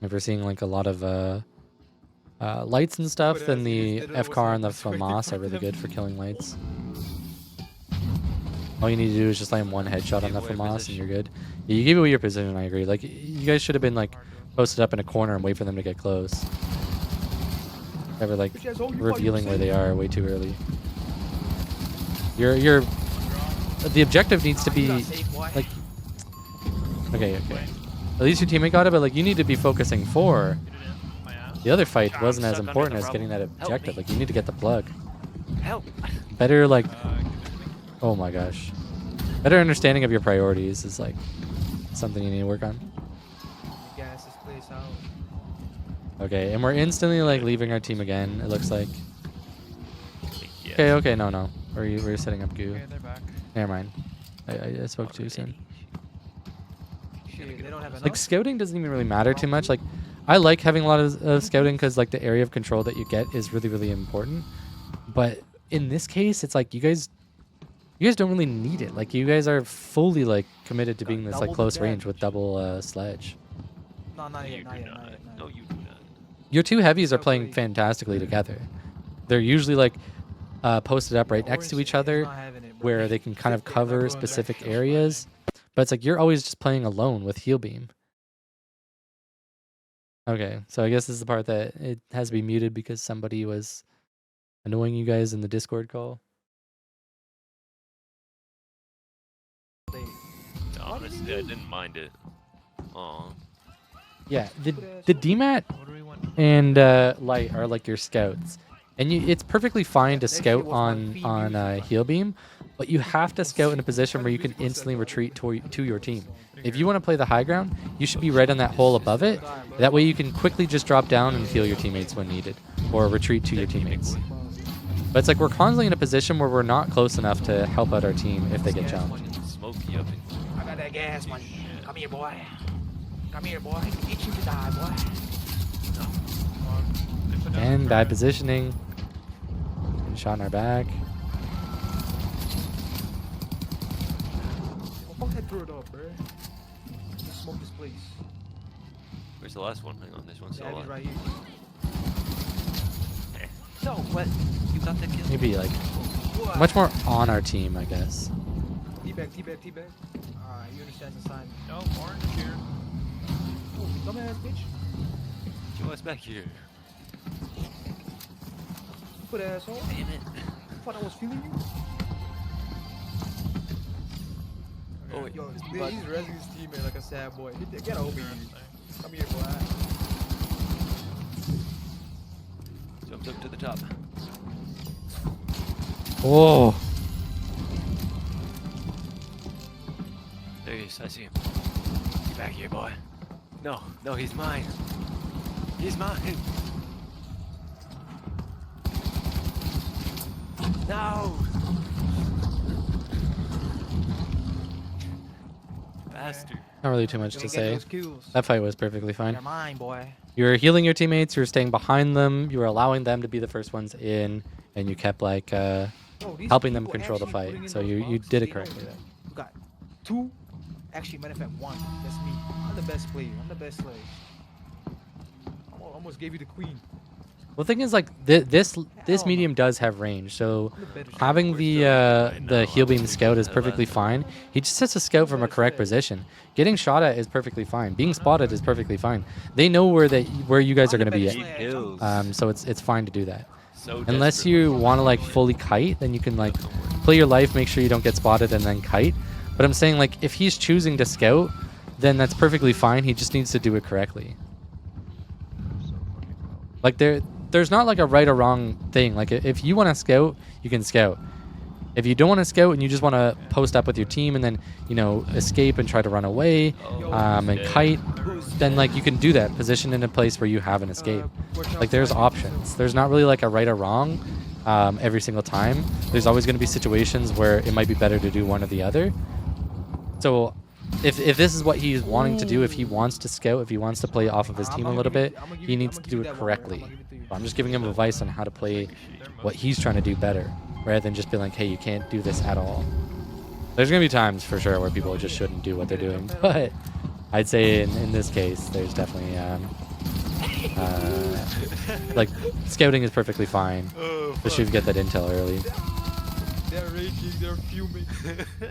[SPEAKER 1] If we're seeing like a lot of lights and stuff, then the FCAR and the FAMAS are really good for killing lights. All you need to do is just land one headshot on the FAMAS and you're good. Yeah, you gave away your position, I agree. Like, you guys should have been like posted up in a corner and wait for them to get close. Never like revealing where they are way too early. The objective needs to be like, okay. At least your teammate got it, but like you need to be focusing for. The other fight wasn't as important as getting that objective. Like, you need to get the plug.
[SPEAKER 3] Help!
[SPEAKER 1] Better, like, oh my gosh. Better understanding of your priorities is, like, something you need to work on.
[SPEAKER 2] Gas this place out.
[SPEAKER 1] Okay, and we're instantly, like, leaving our team again, it looks like.
[SPEAKER 3] Yes.
[SPEAKER 1] Okay, no. We're setting up goo.
[SPEAKER 4] Okay, they're back.
[SPEAKER 1] Never mind. I spoke too soon.
[SPEAKER 2] Shit, they don't have enough.
[SPEAKER 1] Like, scouting doesn't even really matter too much. Like, I like having a lot of scouting because like the area of control that you get is really, really important. But in this case, it's like you guys don't really need it. Like, you guys are fully like committed to being this like close range with double sledge.
[SPEAKER 2] No, not yet.
[SPEAKER 3] No, you do not.
[SPEAKER 1] Your two heavies are playing fantastically together. They're usually like posted up right next to each other where they can kind of cover specific areas. But it's like you're always just playing alone with Heal Beam. Okay, so I guess this is the part that it has to be muted because somebody was annoying you guys in the Discord call.
[SPEAKER 3] Honestly, I didn't mind it. Aw.
[SPEAKER 1] Yeah, the DMAT
[SPEAKER 4] What do we want?
[SPEAKER 1] and light are like your scouts, and it's perfectly fine to scout on Heal Beam, but you have to scout in a position where you can instantly retreat to your team. If you want to play the high ground, you should be right on that hole above it. That way you can quickly just drop down and heal your teammates when needed, or retreat to your teammates. But it's like we're constantly in a position where we're not close enough to help out our team if they get challenged.
[SPEAKER 3] Smoky up in
[SPEAKER 2] I got that gas money. Come here, boy. Come here, boy. Itch you to die, boy.
[SPEAKER 1] And bad positioning. Getting shot in our back.
[SPEAKER 2] Fuck that throw it up, bro. Just smoke this place.
[SPEAKER 3] Where's the last one? Hang on, this one's still
[SPEAKER 2] Yeah, he's
[SPEAKER 3] alive.
[SPEAKER 2] right here.
[SPEAKER 3] No, what? You got the kill?
[SPEAKER 1] Maybe like much more on our team, I guess.
[SPEAKER 2] Teabag. Alright, you understand the sign.
[SPEAKER 4] No, orange is here.
[SPEAKER 2] Oh, dumbass bitch.
[SPEAKER 3] Show us back here.
[SPEAKER 2] Put asshole.
[SPEAKER 3] Damn it.
[SPEAKER 2] Thought I was feeling you?
[SPEAKER 3] Oh wait,
[SPEAKER 2] Yo,
[SPEAKER 3] his
[SPEAKER 2] he's
[SPEAKER 3] butt.
[SPEAKER 2] resing his teammate like a sad boy. Get over here. Come here, boy.
[SPEAKER 3] Jumped up to the top.
[SPEAKER 1] Oh,
[SPEAKER 3] There he is. I see him. Get back here, boy. No, no, he's mine. He's mine. No. Bastard.
[SPEAKER 1] not really too much to
[SPEAKER 2] Gonna get
[SPEAKER 1] say.
[SPEAKER 2] those kills.
[SPEAKER 1] That fight was perfectly fine.
[SPEAKER 2] They're mine, boy.
[SPEAKER 1] You were healing your teammates. You were staying behind them. You were allowing them to be the first ones in, and you kept like
[SPEAKER 2] Oh, these
[SPEAKER 1] helping them
[SPEAKER 2] people
[SPEAKER 1] control the
[SPEAKER 2] actually putting
[SPEAKER 1] fight.
[SPEAKER 2] in
[SPEAKER 1] So
[SPEAKER 2] those
[SPEAKER 1] you
[SPEAKER 2] bugs,
[SPEAKER 1] did it
[SPEAKER 2] they know
[SPEAKER 1] correctly
[SPEAKER 2] that.
[SPEAKER 1] there.
[SPEAKER 2] We got 2. Actually, matter of fact, 1. That's me. I'm the best player. I'm the best sledge. I almost gave you the queen.
[SPEAKER 1] Well, the thing is, like this
[SPEAKER 2] Hell
[SPEAKER 1] medium
[SPEAKER 2] no.
[SPEAKER 1] does have range. So
[SPEAKER 2] I'm the better
[SPEAKER 1] having
[SPEAKER 3] We're
[SPEAKER 1] the
[SPEAKER 3] still right now,
[SPEAKER 1] heal beam
[SPEAKER 3] honestly.
[SPEAKER 1] scout is
[SPEAKER 3] Yeah,
[SPEAKER 1] perfectly
[SPEAKER 3] that's-
[SPEAKER 1] fine. He just has to scout from a correct position. Getting shot at is perfectly fine. Being spotted is perfectly fine. They know where you guys are going to be
[SPEAKER 3] Deep
[SPEAKER 1] at.
[SPEAKER 3] hills.
[SPEAKER 1] So it's fine to do that.
[SPEAKER 3] So
[SPEAKER 1] Unless
[SPEAKER 3] desperate.
[SPEAKER 1] you want to like fully kite, then you can like play your life, make sure you don't get spotted, and then kite. But I'm saying like if he's choosing to scout, then that's perfectly fine. He just needs to do it correctly.
[SPEAKER 4] So fucking well.
[SPEAKER 1] Like there's not like a right or wrong thing. Like if you want to scout, you can scout. If you don't want to scout and you just want to post up with your team and then escape and try to run away
[SPEAKER 3] Oh,
[SPEAKER 1] and
[SPEAKER 3] dead.
[SPEAKER 1] kite,
[SPEAKER 2] Who's
[SPEAKER 1] then
[SPEAKER 2] dead?
[SPEAKER 1] like you can do that. Position in a place where you have an escape.
[SPEAKER 2] Watch out
[SPEAKER 1] Like there's
[SPEAKER 2] for
[SPEAKER 1] options. There's not really like a right or wrong every single time. There's always going to be situations where it might be better to do one or the other. So if this is what he's wanting to do, if he wants to scout, if he wants to play off of his
[SPEAKER 2] I'm
[SPEAKER 1] team a
[SPEAKER 2] gonna
[SPEAKER 1] little
[SPEAKER 2] give you-
[SPEAKER 1] bit,
[SPEAKER 2] I'm gonna give
[SPEAKER 1] he
[SPEAKER 2] you-
[SPEAKER 1] needs
[SPEAKER 2] I'm
[SPEAKER 1] to
[SPEAKER 2] gonna
[SPEAKER 1] do
[SPEAKER 2] give
[SPEAKER 1] it
[SPEAKER 2] you that one, right? I'm
[SPEAKER 1] correctly.
[SPEAKER 2] gonna give it to you.
[SPEAKER 1] I'm just giving him advice on how to play what he's trying to do better, rather than just be like, hey, you can't do this at all. There's going to be times for sure where people just shouldn't do what they're doing, but I'd say in this case, there's definitely like scouting is perfectly fine. Especially if you get that intel early.
[SPEAKER 2] They're raging, they're fuming.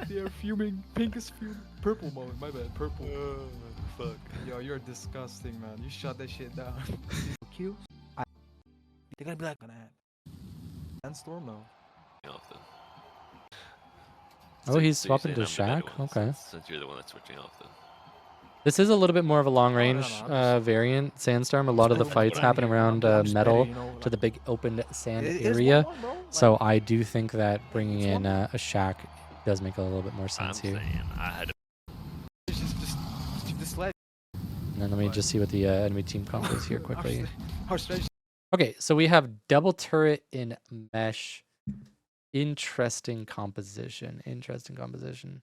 [SPEAKER 2] They're fuming. Pink is fuming. Purple mode, my bad, purple.
[SPEAKER 3] Fuck.
[SPEAKER 2] Yo, you're disgusting, man. You shut that shit down. Kills? They're gonna be like, gonna have. Sandstorm now.
[SPEAKER 3] Off though.
[SPEAKER 1] Oh, he's
[SPEAKER 3] So you're
[SPEAKER 1] swapping
[SPEAKER 3] saying
[SPEAKER 1] to
[SPEAKER 3] I'm the better
[SPEAKER 1] Shack?
[SPEAKER 3] one,
[SPEAKER 1] Okay.
[SPEAKER 3] Since you're the one that's switching off though.
[SPEAKER 1] This is a little bit more of a long
[SPEAKER 2] no,
[SPEAKER 1] range
[SPEAKER 2] I'm just-
[SPEAKER 1] variant Sandstorm. A lot of the
[SPEAKER 2] That's
[SPEAKER 1] fights
[SPEAKER 3] what I
[SPEAKER 1] happen
[SPEAKER 3] mean.
[SPEAKER 1] around
[SPEAKER 2] I'm just better,
[SPEAKER 1] metal
[SPEAKER 2] you know,
[SPEAKER 1] to the
[SPEAKER 2] like-
[SPEAKER 1] big open sand
[SPEAKER 2] It is
[SPEAKER 1] area.
[SPEAKER 2] 1-1, bro.
[SPEAKER 1] So
[SPEAKER 2] Like,
[SPEAKER 1] I do think that bringing
[SPEAKER 2] It's
[SPEAKER 1] in
[SPEAKER 2] 1-1.
[SPEAKER 1] a Shack does make a little bit more
[SPEAKER 3] I'm
[SPEAKER 1] sense
[SPEAKER 3] saying
[SPEAKER 1] here.
[SPEAKER 3] I had to
[SPEAKER 2] it's just the sledge.
[SPEAKER 1] And then let me just see what the enemy team comp is here quickly.
[SPEAKER 2] Our sledge.
[SPEAKER 1] Okay, so we have double turret in mesh. Interesting composition. Interesting composition.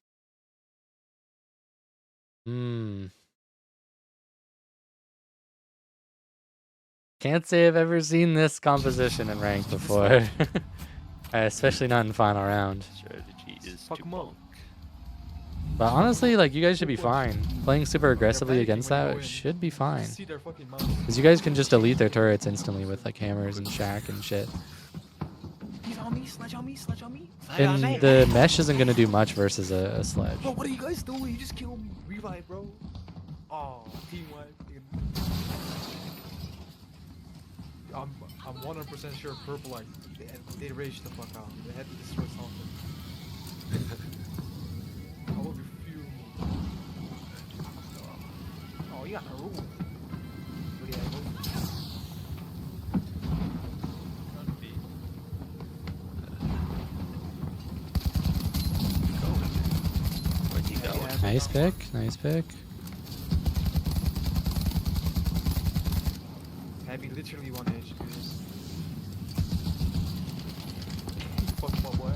[SPEAKER 1] Can't say I've ever seen this composition in rank before. Especially not in final round.
[SPEAKER 3] strategy is
[SPEAKER 2] Fuck
[SPEAKER 3] to
[SPEAKER 2] 'em up.
[SPEAKER 3] bonk.
[SPEAKER 1] But honestly, like, you guys should be fine. Playing super aggressively
[SPEAKER 2] panicking
[SPEAKER 1] against
[SPEAKER 2] when you
[SPEAKER 1] that
[SPEAKER 2] go in.
[SPEAKER 1] should be
[SPEAKER 2] You
[SPEAKER 1] fine.
[SPEAKER 2] see their fucking mouth.
[SPEAKER 1] Because you guys can just delete their turrets instantly with, like, hammers and shack and shit.
[SPEAKER 2] He's on me, sledge on me, sledge on me.
[SPEAKER 1] And the mesh isn't going to do much versus a sledge.
[SPEAKER 2] Bro, what are you guys doing? You just killed me. Revive, bro. Oh, team wipe. I'm 100% sure purple like they raged the fuck out. They had to destroy something. I will be fuming. Oh, you got no rule. Look at that.
[SPEAKER 4] Run B.
[SPEAKER 3] Where'd he go?
[SPEAKER 2] Yeah,
[SPEAKER 1] Nice pick. Nice pick.
[SPEAKER 2] Heavy literally 1 HP. Fuck my boy.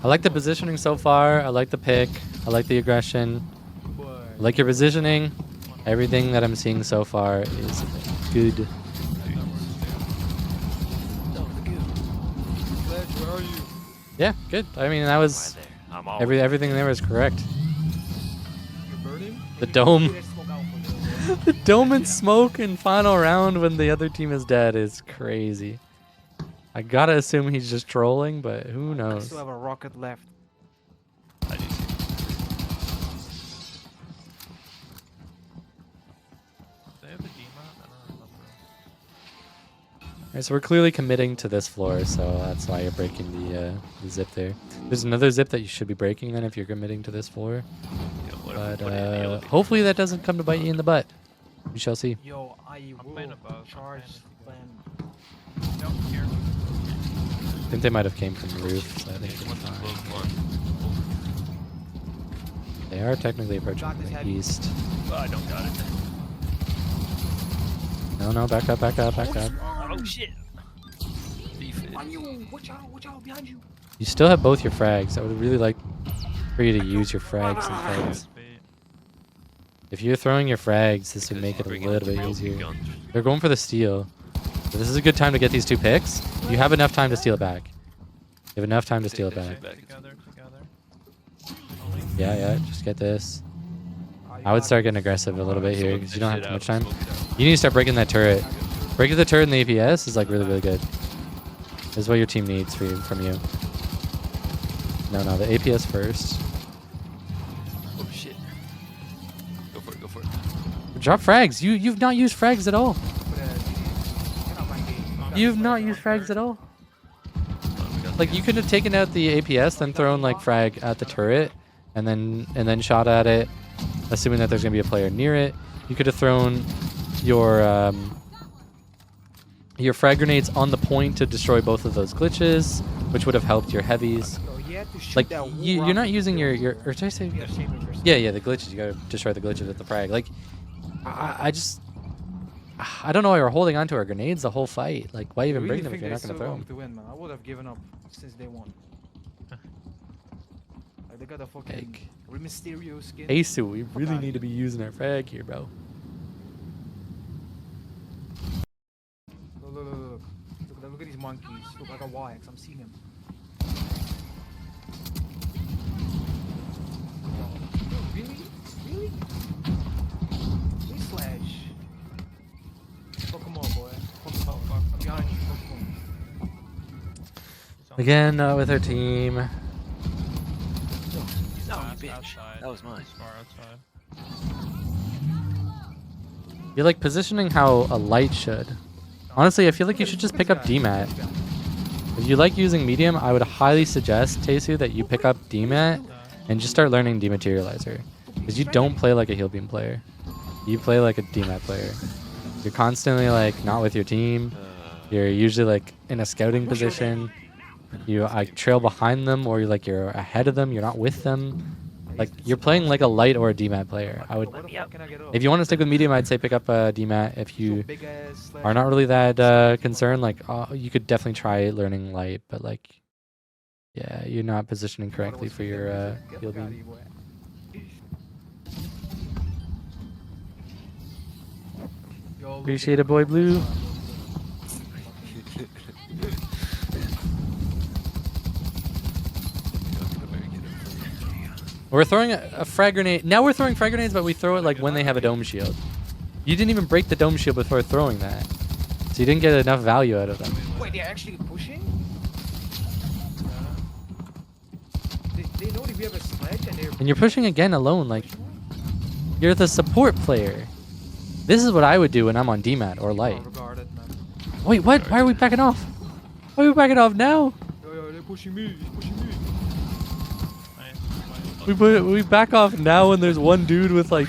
[SPEAKER 1] I like the positioning so far. I like the pick. I like the aggression.
[SPEAKER 2] Boy.
[SPEAKER 1] I like your positioning. Everything that I'm seeing so far is good.
[SPEAKER 4] That works
[SPEAKER 3] No, the goo.
[SPEAKER 2] Sledge, where are you?
[SPEAKER 1] Yeah, good. I mean, that
[SPEAKER 3] Right
[SPEAKER 1] was
[SPEAKER 3] there. I'm always
[SPEAKER 1] everything there was correct.
[SPEAKER 2] You're burning?
[SPEAKER 1] The
[SPEAKER 2] Hey,
[SPEAKER 1] dome.
[SPEAKER 2] get that smoke out for you.
[SPEAKER 1] The dome and smoke in final round when the other team is dead is crazy. I gotta assume he's just trolling, but who
[SPEAKER 2] I
[SPEAKER 1] knows?
[SPEAKER 2] still have a rocket left.
[SPEAKER 3] I do see.
[SPEAKER 4] They have a demon? I don't remember.
[SPEAKER 1] Alright, so we're clearly committing to this floor, so that's why you're breaking the zip there. There's another zip that you should be breaking then if you're committing to this floor.
[SPEAKER 3] Whatever,
[SPEAKER 1] But
[SPEAKER 3] put it in the elevator.
[SPEAKER 1] hopefully that doesn't come to bite you in the butt. We shall see.
[SPEAKER 2] Yo, I will
[SPEAKER 4] playing above, I'm
[SPEAKER 2] charge
[SPEAKER 4] playing
[SPEAKER 2] them.
[SPEAKER 4] No, here.
[SPEAKER 1] I think they might have came from the roof. So I think
[SPEAKER 3] Okay,
[SPEAKER 1] they're
[SPEAKER 3] one's
[SPEAKER 1] fine.
[SPEAKER 3] above one.
[SPEAKER 1] They are technically approaching
[SPEAKER 2] Got
[SPEAKER 1] from
[SPEAKER 2] this
[SPEAKER 1] the
[SPEAKER 2] heavy.
[SPEAKER 1] east.
[SPEAKER 3] Oh, I don't got it.
[SPEAKER 1] No, back up, back up, back up.
[SPEAKER 3] Oh shit! Defense.
[SPEAKER 2] On you! Watch out behind you!
[SPEAKER 1] You still have both your frags. I would really like for you to use your frags and frags. If you're throwing your frags, this would make it a little bit easier. They're going for the steal. So this is a good time to get these 2 picks. You have enough time to steal it back. You have enough time to steal it back.
[SPEAKER 4] Together.
[SPEAKER 1] Yeah, just get this. I would start getting aggressive a little bit here because you don't have too much time. You need to start breaking that turret. Breaking the turret in the APS is like really, really good. This is what your team needs from you. No, the APS first.
[SPEAKER 3] Oh shit! Go for it!
[SPEAKER 1] Drop frags. You've not used frags at all. You've not used frags at all. Like you could have taken out the APS, then thrown like frag at the turret, and then shot at it, assuming that there's gonna be a player near it. You could have thrown your frag grenades on the point to destroy both of those glitches, which would have helped your heavies. Like you're not using your or did I say? Yeah, the glitches. You gotta destroy the glitches with the frag. Like I don't know why we're holding on to our grenades the whole fight. Like why even bring them if you're not gonna throw them?
[SPEAKER 2] To win, man. I would have given up since day one. Like they got a fucking Mysterio skin.
[SPEAKER 1] ASUS, we really need to be using our frag here, bro.
[SPEAKER 2] Look at these monkeys. Look like a YX. I'm seeing him. Really? This sledge. Fuck him up, boy. Fuck him up. I'm behind you. Fuck him up.
[SPEAKER 1] Again, not with our team.
[SPEAKER 3] No, you bitch.
[SPEAKER 4] Outside.
[SPEAKER 3] That was mine.
[SPEAKER 4] Far outside.
[SPEAKER 1] You're like positioning how a light should. Honestly, I feel like you should just pick up DMAT. If you like using medium, I would highly suggest, Tesu, that you pick up DMAT and just start learning Dematerializer. Because you don't play like a heal beam player. You play like a DMAT player. You're constantly like not with your team. You're usually like in a scouting position. You trail behind them, or you're ahead of them. You're not with them. Like you're playing like a light or a DMAT player. I would, if you want to stick with medium, I'd say pick up a DMAT. If you are not really that concerned, like you could definitely try learning light, but like, yeah, you're not positioning correctly for your heal beam. Appreciate it, boy blue. We're throwing a frag grenade. Now we're throwing frag grenades, but we throw it like when they have a dome shield. You didn't even break the dome shield before throwing that. So you didn't get enough value out of them.
[SPEAKER 2] Wait, they're actually pushing? They know that we have a sledge and they're...
[SPEAKER 1] And you're pushing again alone. Like, you're the support player. This is what I would do when I'm on DMAT or light. Wait, what? Why are we backing off? Why are we backing off now?
[SPEAKER 2] Yo, they're pushing me. He's pushing me.
[SPEAKER 1] We back off now when there's one dude with like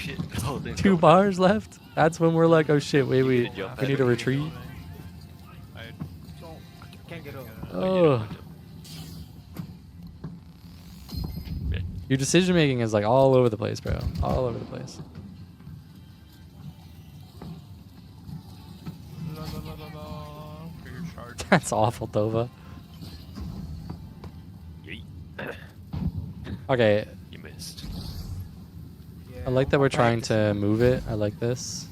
[SPEAKER 1] 2 bars left. That's when we're like, oh shit, wait, we need to retreat.
[SPEAKER 2] Can't get up.
[SPEAKER 1] Oh. Your decision making is like all over the place, bro. All over the place. That's awful, Tova. Okay.
[SPEAKER 3] You missed.
[SPEAKER 1] I like that we're trying to move it. I like this.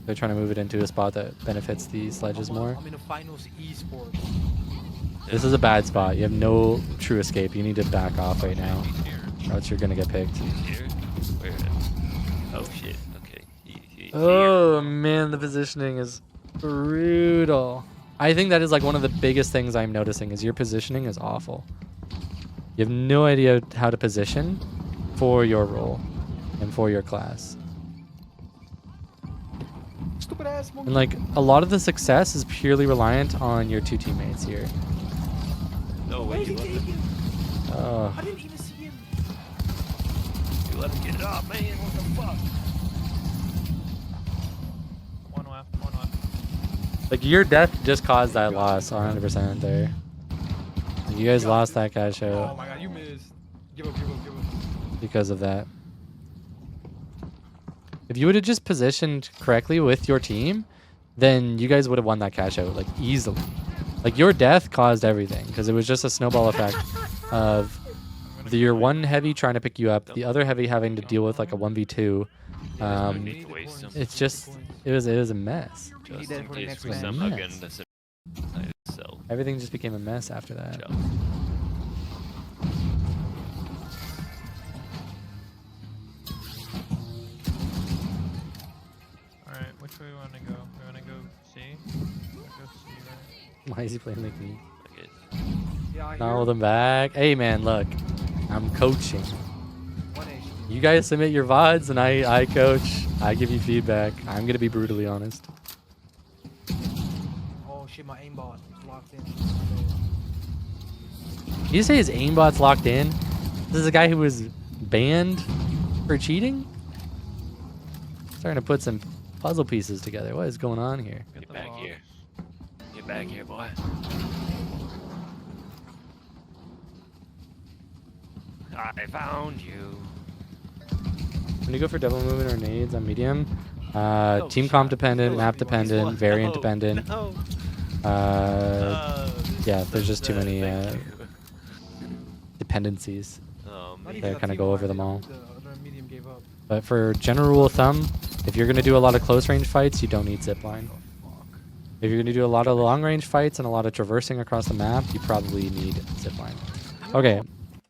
[SPEAKER 1] They're trying to move it into a spot that benefits the sledges more.
[SPEAKER 2] I'm in the finals esports.
[SPEAKER 1] This is a bad spot. You have no true escape. You need to back off right now, or else you're gonna get picked.
[SPEAKER 3] Here? Where? Oh shit. Okay.
[SPEAKER 1] Oh man, the positioning is brutal. I think that is like one of the biggest things I'm noticing is your positioning is awful. You have no idea how to position for your role and for your class.
[SPEAKER 2] Stupid ass monkey.
[SPEAKER 1] And like a lot of the success is purely reliant on your 2 teammates here.
[SPEAKER 3] No, wait, you left him.
[SPEAKER 2] I didn't even see him.
[SPEAKER 3] You let him get it off, man. What the fuck?
[SPEAKER 4] One left.
[SPEAKER 1] Like your death just caused that loss 100% there. You guys lost that cash
[SPEAKER 2] Oh
[SPEAKER 1] out
[SPEAKER 2] my god, you missed. Give up.
[SPEAKER 1] because of that. If you would have just positioned correctly with your team, then you guys would have won that cash out like easily. Like your death caused everything because it was just a snowball effect of your one heavy trying to pick you up, the other heavy having to deal with like a 1v2.
[SPEAKER 3] Need to waste them.
[SPEAKER 1] It's just it was a mess.
[SPEAKER 3] Just in case we
[SPEAKER 1] match.
[SPEAKER 3] somehow
[SPEAKER 1] Yes.
[SPEAKER 3] get into some so
[SPEAKER 1] Everything just became a mess after that.
[SPEAKER 3] ciao.
[SPEAKER 4] Alright, which way we want to go? We want to go C? Go C, right?
[SPEAKER 1] Why is he playing like me?
[SPEAKER 3] Okay.
[SPEAKER 2] Yeah, I
[SPEAKER 1] Not
[SPEAKER 2] hear
[SPEAKER 1] hold him back. Hey man, look, I'm coaching.
[SPEAKER 2] 1 HP.
[SPEAKER 1] You guys submit your VODs and I coach. I give you feedback. I'm gonna be brutally honest.
[SPEAKER 2] Oh shit, my aimbot is locked in.
[SPEAKER 1] You say his aimbot's locked in? This is a guy who was banned for cheating? Starting to put some puzzle pieces together. What is going on here?
[SPEAKER 4] Get
[SPEAKER 3] Get
[SPEAKER 4] the
[SPEAKER 3] back
[SPEAKER 4] box.
[SPEAKER 3] here. Get back here, boy. I found you.
[SPEAKER 1] When you go for double movement or nades on medium,
[SPEAKER 3] Oh,
[SPEAKER 1] team
[SPEAKER 3] shit.
[SPEAKER 1] comp dependent,
[SPEAKER 2] Kill
[SPEAKER 1] map
[SPEAKER 2] everyone.
[SPEAKER 1] dependent, variant
[SPEAKER 3] No,
[SPEAKER 1] dependent.
[SPEAKER 3] No.
[SPEAKER 1] Yeah, there's just too many
[SPEAKER 3] Thank you.
[SPEAKER 1] dependencies.
[SPEAKER 3] Oh,
[SPEAKER 2] Not
[SPEAKER 3] man.
[SPEAKER 2] even
[SPEAKER 1] There,
[SPEAKER 2] a
[SPEAKER 1] kinda
[SPEAKER 2] team
[SPEAKER 1] go
[SPEAKER 2] war,
[SPEAKER 1] over them
[SPEAKER 2] the-
[SPEAKER 1] all.
[SPEAKER 2] The other medium gave up.
[SPEAKER 1] But for general rule of thumb, if you're gonna do a lot of close range fights, you don't need zipline. If you're gonna do a lot of long range fights and a lot of traversing across the map, you probably need zipline. Okay,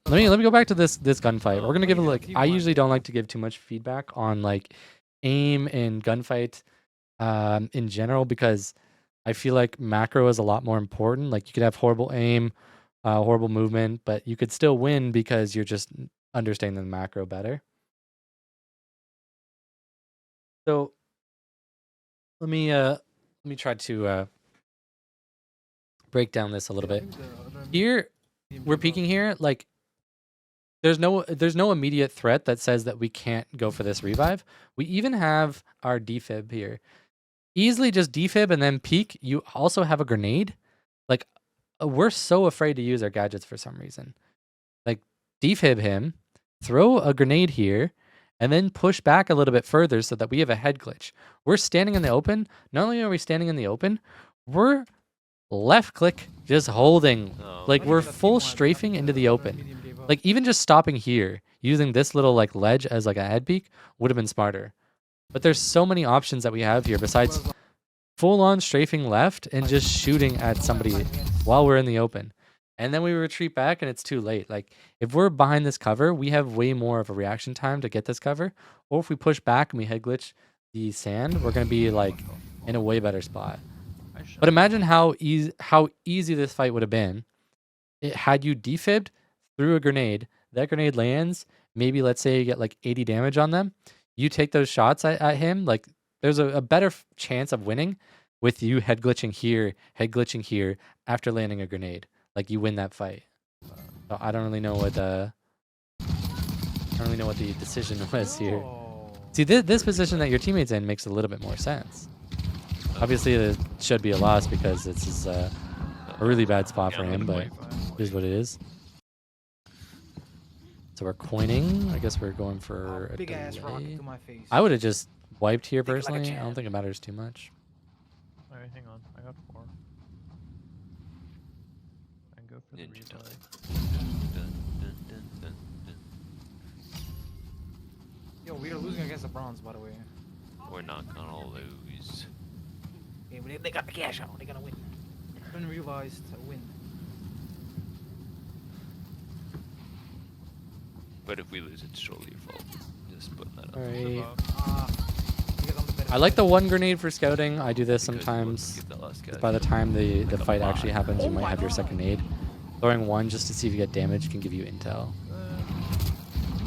[SPEAKER 1] let me go back to this gunfight. We're gonna give it like I usually don't like to give too much feedback on like aim and gunfight in general because I feel like macro is a lot more important. Like you could have horrible aim, horrible movement, but you could still win because you're just understanding the macro better. So let me try to break down this a little bit. Here we're peeking here, like there's no immediate threat that says that we can't go for this revive. We even have our defib here. Easily just defib and then peek. You also have a grenade. Like we're so afraid to use our gadgets for some reason. Like defib him, throw a grenade here, and then push back a little bit further so that we have a head glitch. We're standing in the open. Not only are we standing in the open, we're left click just holding.
[SPEAKER 3] Oh,
[SPEAKER 1] Like
[SPEAKER 2] Not
[SPEAKER 1] we're
[SPEAKER 2] even a team
[SPEAKER 1] full
[SPEAKER 2] war,
[SPEAKER 1] strafing
[SPEAKER 2] the
[SPEAKER 1] into the
[SPEAKER 2] other
[SPEAKER 1] open.
[SPEAKER 2] medium gave up.
[SPEAKER 1] Like even just stopping here, using this little like ledge as like a head peek would have been smarter. But there's so many options that we have here besides full on strafing left and just shooting at somebody while we're in the open. And then we retreat back and it's too late. Like if we're behind this cover, we have way more of a reaction time to get this cover. Or if we push back and we head glitch the sand, we're gonna be like in a way better spot.
[SPEAKER 4] I should.
[SPEAKER 1] But imagine how easy this fight would have been. Had you defibbed, threw a grenade, that grenade lands, maybe let's say you get like 80 damage on them. You take those shots at him, like there's a better chance of winning with you head glitching here after landing a grenade. Like you win that fight. So I don't really know what the decision was here.
[SPEAKER 2] Oh.
[SPEAKER 1] See, this position that your teammate's in makes a little bit more sense. Obviously, it should be a loss because this is a really bad spot for him, but it is what it is. So we're coining. I guess we're going for a
[SPEAKER 2] Big ass rocket
[SPEAKER 1] delay.
[SPEAKER 2] to my face.
[SPEAKER 1] I would have just wiped here
[SPEAKER 2] Think like a
[SPEAKER 1] personally. I don't
[SPEAKER 2] champ.
[SPEAKER 1] think it matters too much.
[SPEAKER 4] Alright, hang on. I got 4. And go for the
[SPEAKER 3] Ninja time.
[SPEAKER 4] replay.
[SPEAKER 3] Dun, dun, dun, dun, dun.
[SPEAKER 2] Yo, we are losing against the Browns, by the way.
[SPEAKER 3] We're not gonna lose.
[SPEAKER 2] Yeah, but they got the cash out. They're gonna win. Unrealized win.
[SPEAKER 3] But if we lose, it's surely your fault. Just putting that up.
[SPEAKER 1] All
[SPEAKER 4] The
[SPEAKER 1] right.
[SPEAKER 4] box.
[SPEAKER 2] Because I'm the better
[SPEAKER 1] I like the
[SPEAKER 2] player.
[SPEAKER 1] one grenade for scouting. I do this
[SPEAKER 3] Because
[SPEAKER 1] sometimes.
[SPEAKER 3] get that last guy.
[SPEAKER 1] By the time the
[SPEAKER 3] Like a
[SPEAKER 1] fight actually
[SPEAKER 3] bot.
[SPEAKER 1] happens, you
[SPEAKER 2] Oh
[SPEAKER 1] might
[SPEAKER 2] my
[SPEAKER 1] have your
[SPEAKER 2] God.
[SPEAKER 1] second nade. Throwing one just to see if you get damage can give you intel.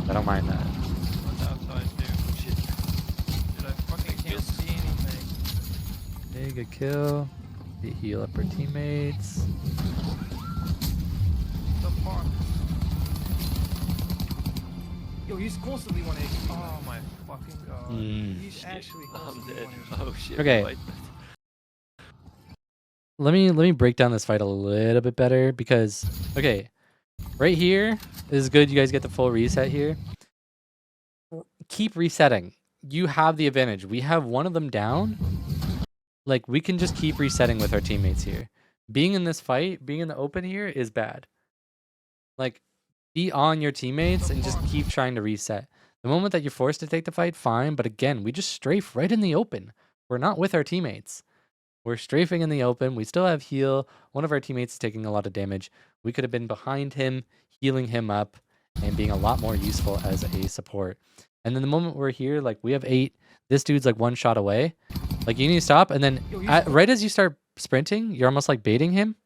[SPEAKER 1] I don't mind that.
[SPEAKER 4] One's outside too.
[SPEAKER 3] Shit.
[SPEAKER 4] Dude, I fucking can't
[SPEAKER 3] Feels-
[SPEAKER 4] see anything.
[SPEAKER 1] Hey, good kill. We heal up our teammates.
[SPEAKER 4] What the fuck?
[SPEAKER 2] Yo, he's constantly 180.
[SPEAKER 4] Oh my fucking god.
[SPEAKER 2] He's
[SPEAKER 3] Shit,
[SPEAKER 2] actually
[SPEAKER 3] I'm
[SPEAKER 2] constantly
[SPEAKER 3] dead.
[SPEAKER 2] 180.
[SPEAKER 3] Oh shit.
[SPEAKER 1] Okay.
[SPEAKER 3] we wiped it.
[SPEAKER 1] Let me break down this fight a little bit better because okay, right here is good. You guys get the full reset here. Keep resetting. You have the advantage. We have one of them down. Like we can just keep resetting with our teammates here. Being in this fight, being in the open here is bad. Like be on your teammates and just keep trying to reset. The moment that you're forced to take the fight, fine. But again, we just strafe right in the open. We're not with our teammates. We're strafing in the open. We still have heal. One of our teammates is taking a lot of damage. We could have been behind him, healing him up, and being a lot more useful as a support. And then the moment we're here, like we have 8. This dude's like 1 shot away. Like you need to stop. And then right as you start sprinting, you're almost like baiting him.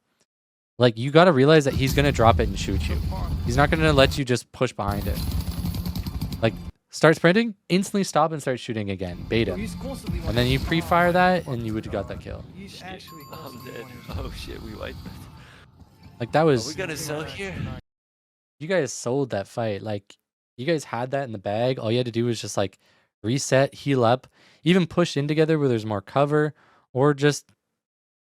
[SPEAKER 1] Like you got to realize that he's going to drop it and shoot you. He's not going to let you just push behind it. Like start sprinting, instantly stop and start shooting again. Bait
[SPEAKER 2] Yo,
[SPEAKER 1] him.
[SPEAKER 2] he's constantly
[SPEAKER 1] And then you
[SPEAKER 2] 180.
[SPEAKER 1] pre-fire that and you would have got that kill.
[SPEAKER 2] He's
[SPEAKER 3] Shit,
[SPEAKER 2] actually
[SPEAKER 3] I'm
[SPEAKER 2] constantly
[SPEAKER 3] dead.
[SPEAKER 2] 180.
[SPEAKER 3] Oh shit, we wiped it.
[SPEAKER 1] Like that
[SPEAKER 3] Are
[SPEAKER 1] was
[SPEAKER 3] we gonna sell here?
[SPEAKER 1] you guys sold that fight. Like you guys had that in the bag. All you had to do was just like reset, heal up, even push in together where there's more cover, or just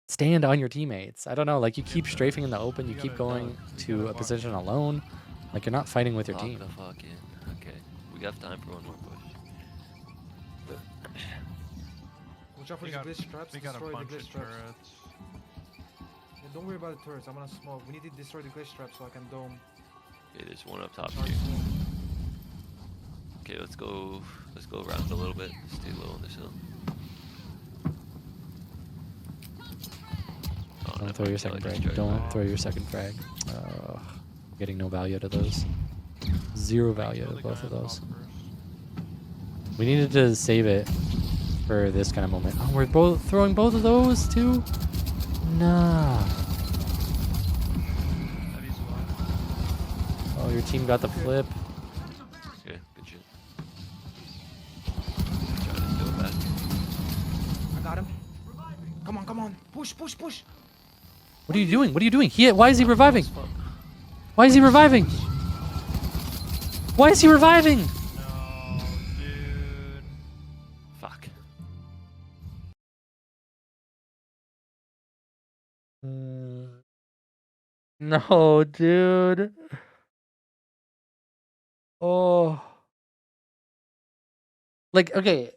[SPEAKER 1] stand on your teammates. I don't know. Like you keep strafing in the open, you keep going to a position alone. Like you're not fighting with your
[SPEAKER 3] Lock
[SPEAKER 1] team.
[SPEAKER 3] the fuck in. Okay. We got time for one more push.
[SPEAKER 2] Watch out for
[SPEAKER 4] We
[SPEAKER 2] the
[SPEAKER 4] got,
[SPEAKER 2] glitch traps.
[SPEAKER 4] we got a
[SPEAKER 2] Destroy the
[SPEAKER 4] bunch
[SPEAKER 2] glitch
[SPEAKER 4] of
[SPEAKER 2] traps.
[SPEAKER 4] turrets.
[SPEAKER 2] Yeah, don't worry about the turrets. I'm gonna smoke. We need to destroy the glitch trap so I can dome.
[SPEAKER 3] Okay, there's one up top
[SPEAKER 2] Charge
[SPEAKER 3] here.
[SPEAKER 2] smoke.
[SPEAKER 3] Okay, let's go around a little bit. Stay low on this hill. Oh,
[SPEAKER 1] Don't
[SPEAKER 3] never
[SPEAKER 1] throw your
[SPEAKER 3] mind,
[SPEAKER 1] second
[SPEAKER 3] Kelly
[SPEAKER 1] frag.
[SPEAKER 3] just
[SPEAKER 1] Don't
[SPEAKER 3] charged
[SPEAKER 1] throw your second frag. Getting no value out of those. Zero value out
[SPEAKER 4] Kill
[SPEAKER 1] of
[SPEAKER 4] the
[SPEAKER 1] both
[SPEAKER 4] guy
[SPEAKER 1] of
[SPEAKER 4] on
[SPEAKER 1] those.
[SPEAKER 4] top first.
[SPEAKER 1] We needed to save it for this kind of moment. Oh, we're both throwing both of those too? Nah.
[SPEAKER 4] Heavy's alive.
[SPEAKER 1] Oh, your team got the flip.
[SPEAKER 3] Okay, good shit. Try to steal it back.
[SPEAKER 2] I got him. Come on, come on. Push, push, push.
[SPEAKER 1] What are you doing? What are you doing? Why is he
[SPEAKER 3] Oh,
[SPEAKER 1] reviving?
[SPEAKER 3] fuck.
[SPEAKER 1] Why is he reviving? Why is he reviving?
[SPEAKER 4] No, dude.
[SPEAKER 3] Fuck.
[SPEAKER 1] No, dude. Oh. Like, okay.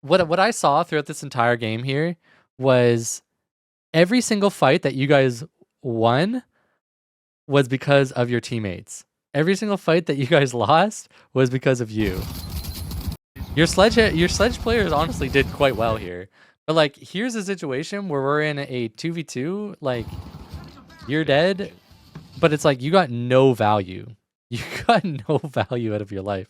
[SPEAKER 1] What I saw throughout this entire game here was every single fight that you guys won was because of your teammates. Every single fight that you guys lost was because of you. Your sledge players honestly did quite well here. But like here's a situation where we're in a 2v2, like you're dead, but it's like you got no value. You got no value out of your life.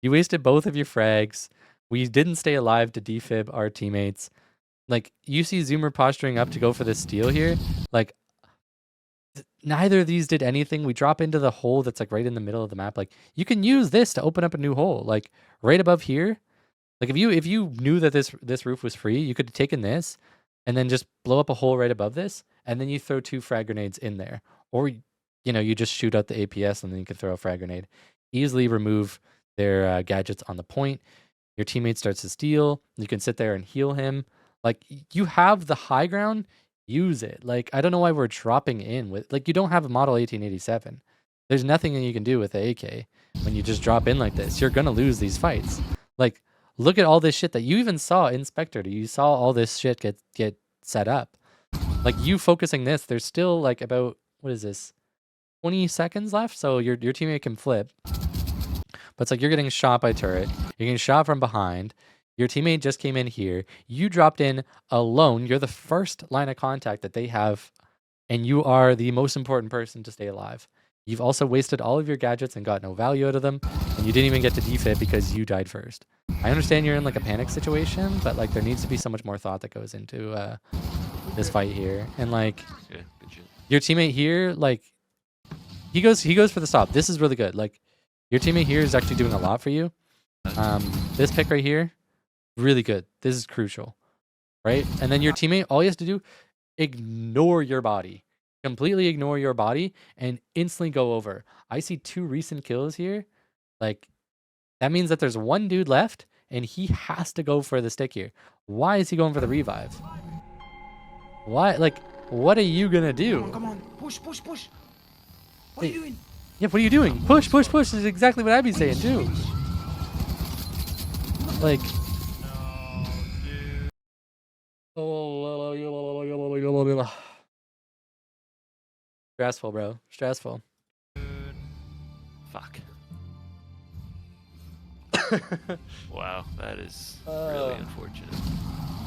[SPEAKER 1] You wasted both of your frags. We didn't stay alive to defib our teammates. Like you see Zoomer posturing up to go for this steal here. Like neither of these did anything. We drop into the hole that's like right in the middle of the map. Like you can use this to open up a new hole. Like right above here. Like if you knew that this roof was free, you could have taken this and then just blow up a hole right above this, and then you throw 2 frag grenades in there. Or you just shoot out the APS and then you could throw a frag grenade. Easily remove their gadgets on the point. Your teammate starts to steal. You can sit there and heal him. Like you have the high ground, use it. Like I don't know why we're dropping in with like you don't have a model 1887. There's nothing that you can do with the AK when you just drop in like this. You're gonna lose these fights. Like look at all this shit that you even saw in Spectre. You saw all this shit get set up. Like you focusing this, there's still like about what is this? 20 seconds left, so your teammate can flip. But it's like you're getting shot by turret. You're getting shot from behind. Your teammate just came in here. You dropped in alone. You're the first line of contact that they have, and you are the most important person to stay alive. You've also wasted all of your gadgets and got no value out of them, and you didn't even get to defib because you died first. I understand you're in like a panic situation, but like there needs to be so much more thought that goes into this fight here. And like
[SPEAKER 3] Okay, good shit.
[SPEAKER 1] your teammate here, like he goes for the stop. This is really good. Like your teammate here is actually doing a lot for you. This pick right here, really good. This is crucial, right? And then your teammate, all he has to do, ignore your body. completely ignore your body and instantly go over. I see 2 recent kills here. Like, that means that there's 1 dude left, and he has to go for the stick here. Why is he going for the revive? Why? Like, what are you gonna do?
[SPEAKER 2] Come on. Push. What are you doing?
[SPEAKER 1] Yeah, what are you doing? Push. This is exactly what I'd be saying too. Like,
[SPEAKER 4] No, dude.
[SPEAKER 1] stressful, bro. Stressful.
[SPEAKER 3] Fuck. Wow, that is really unfortunate.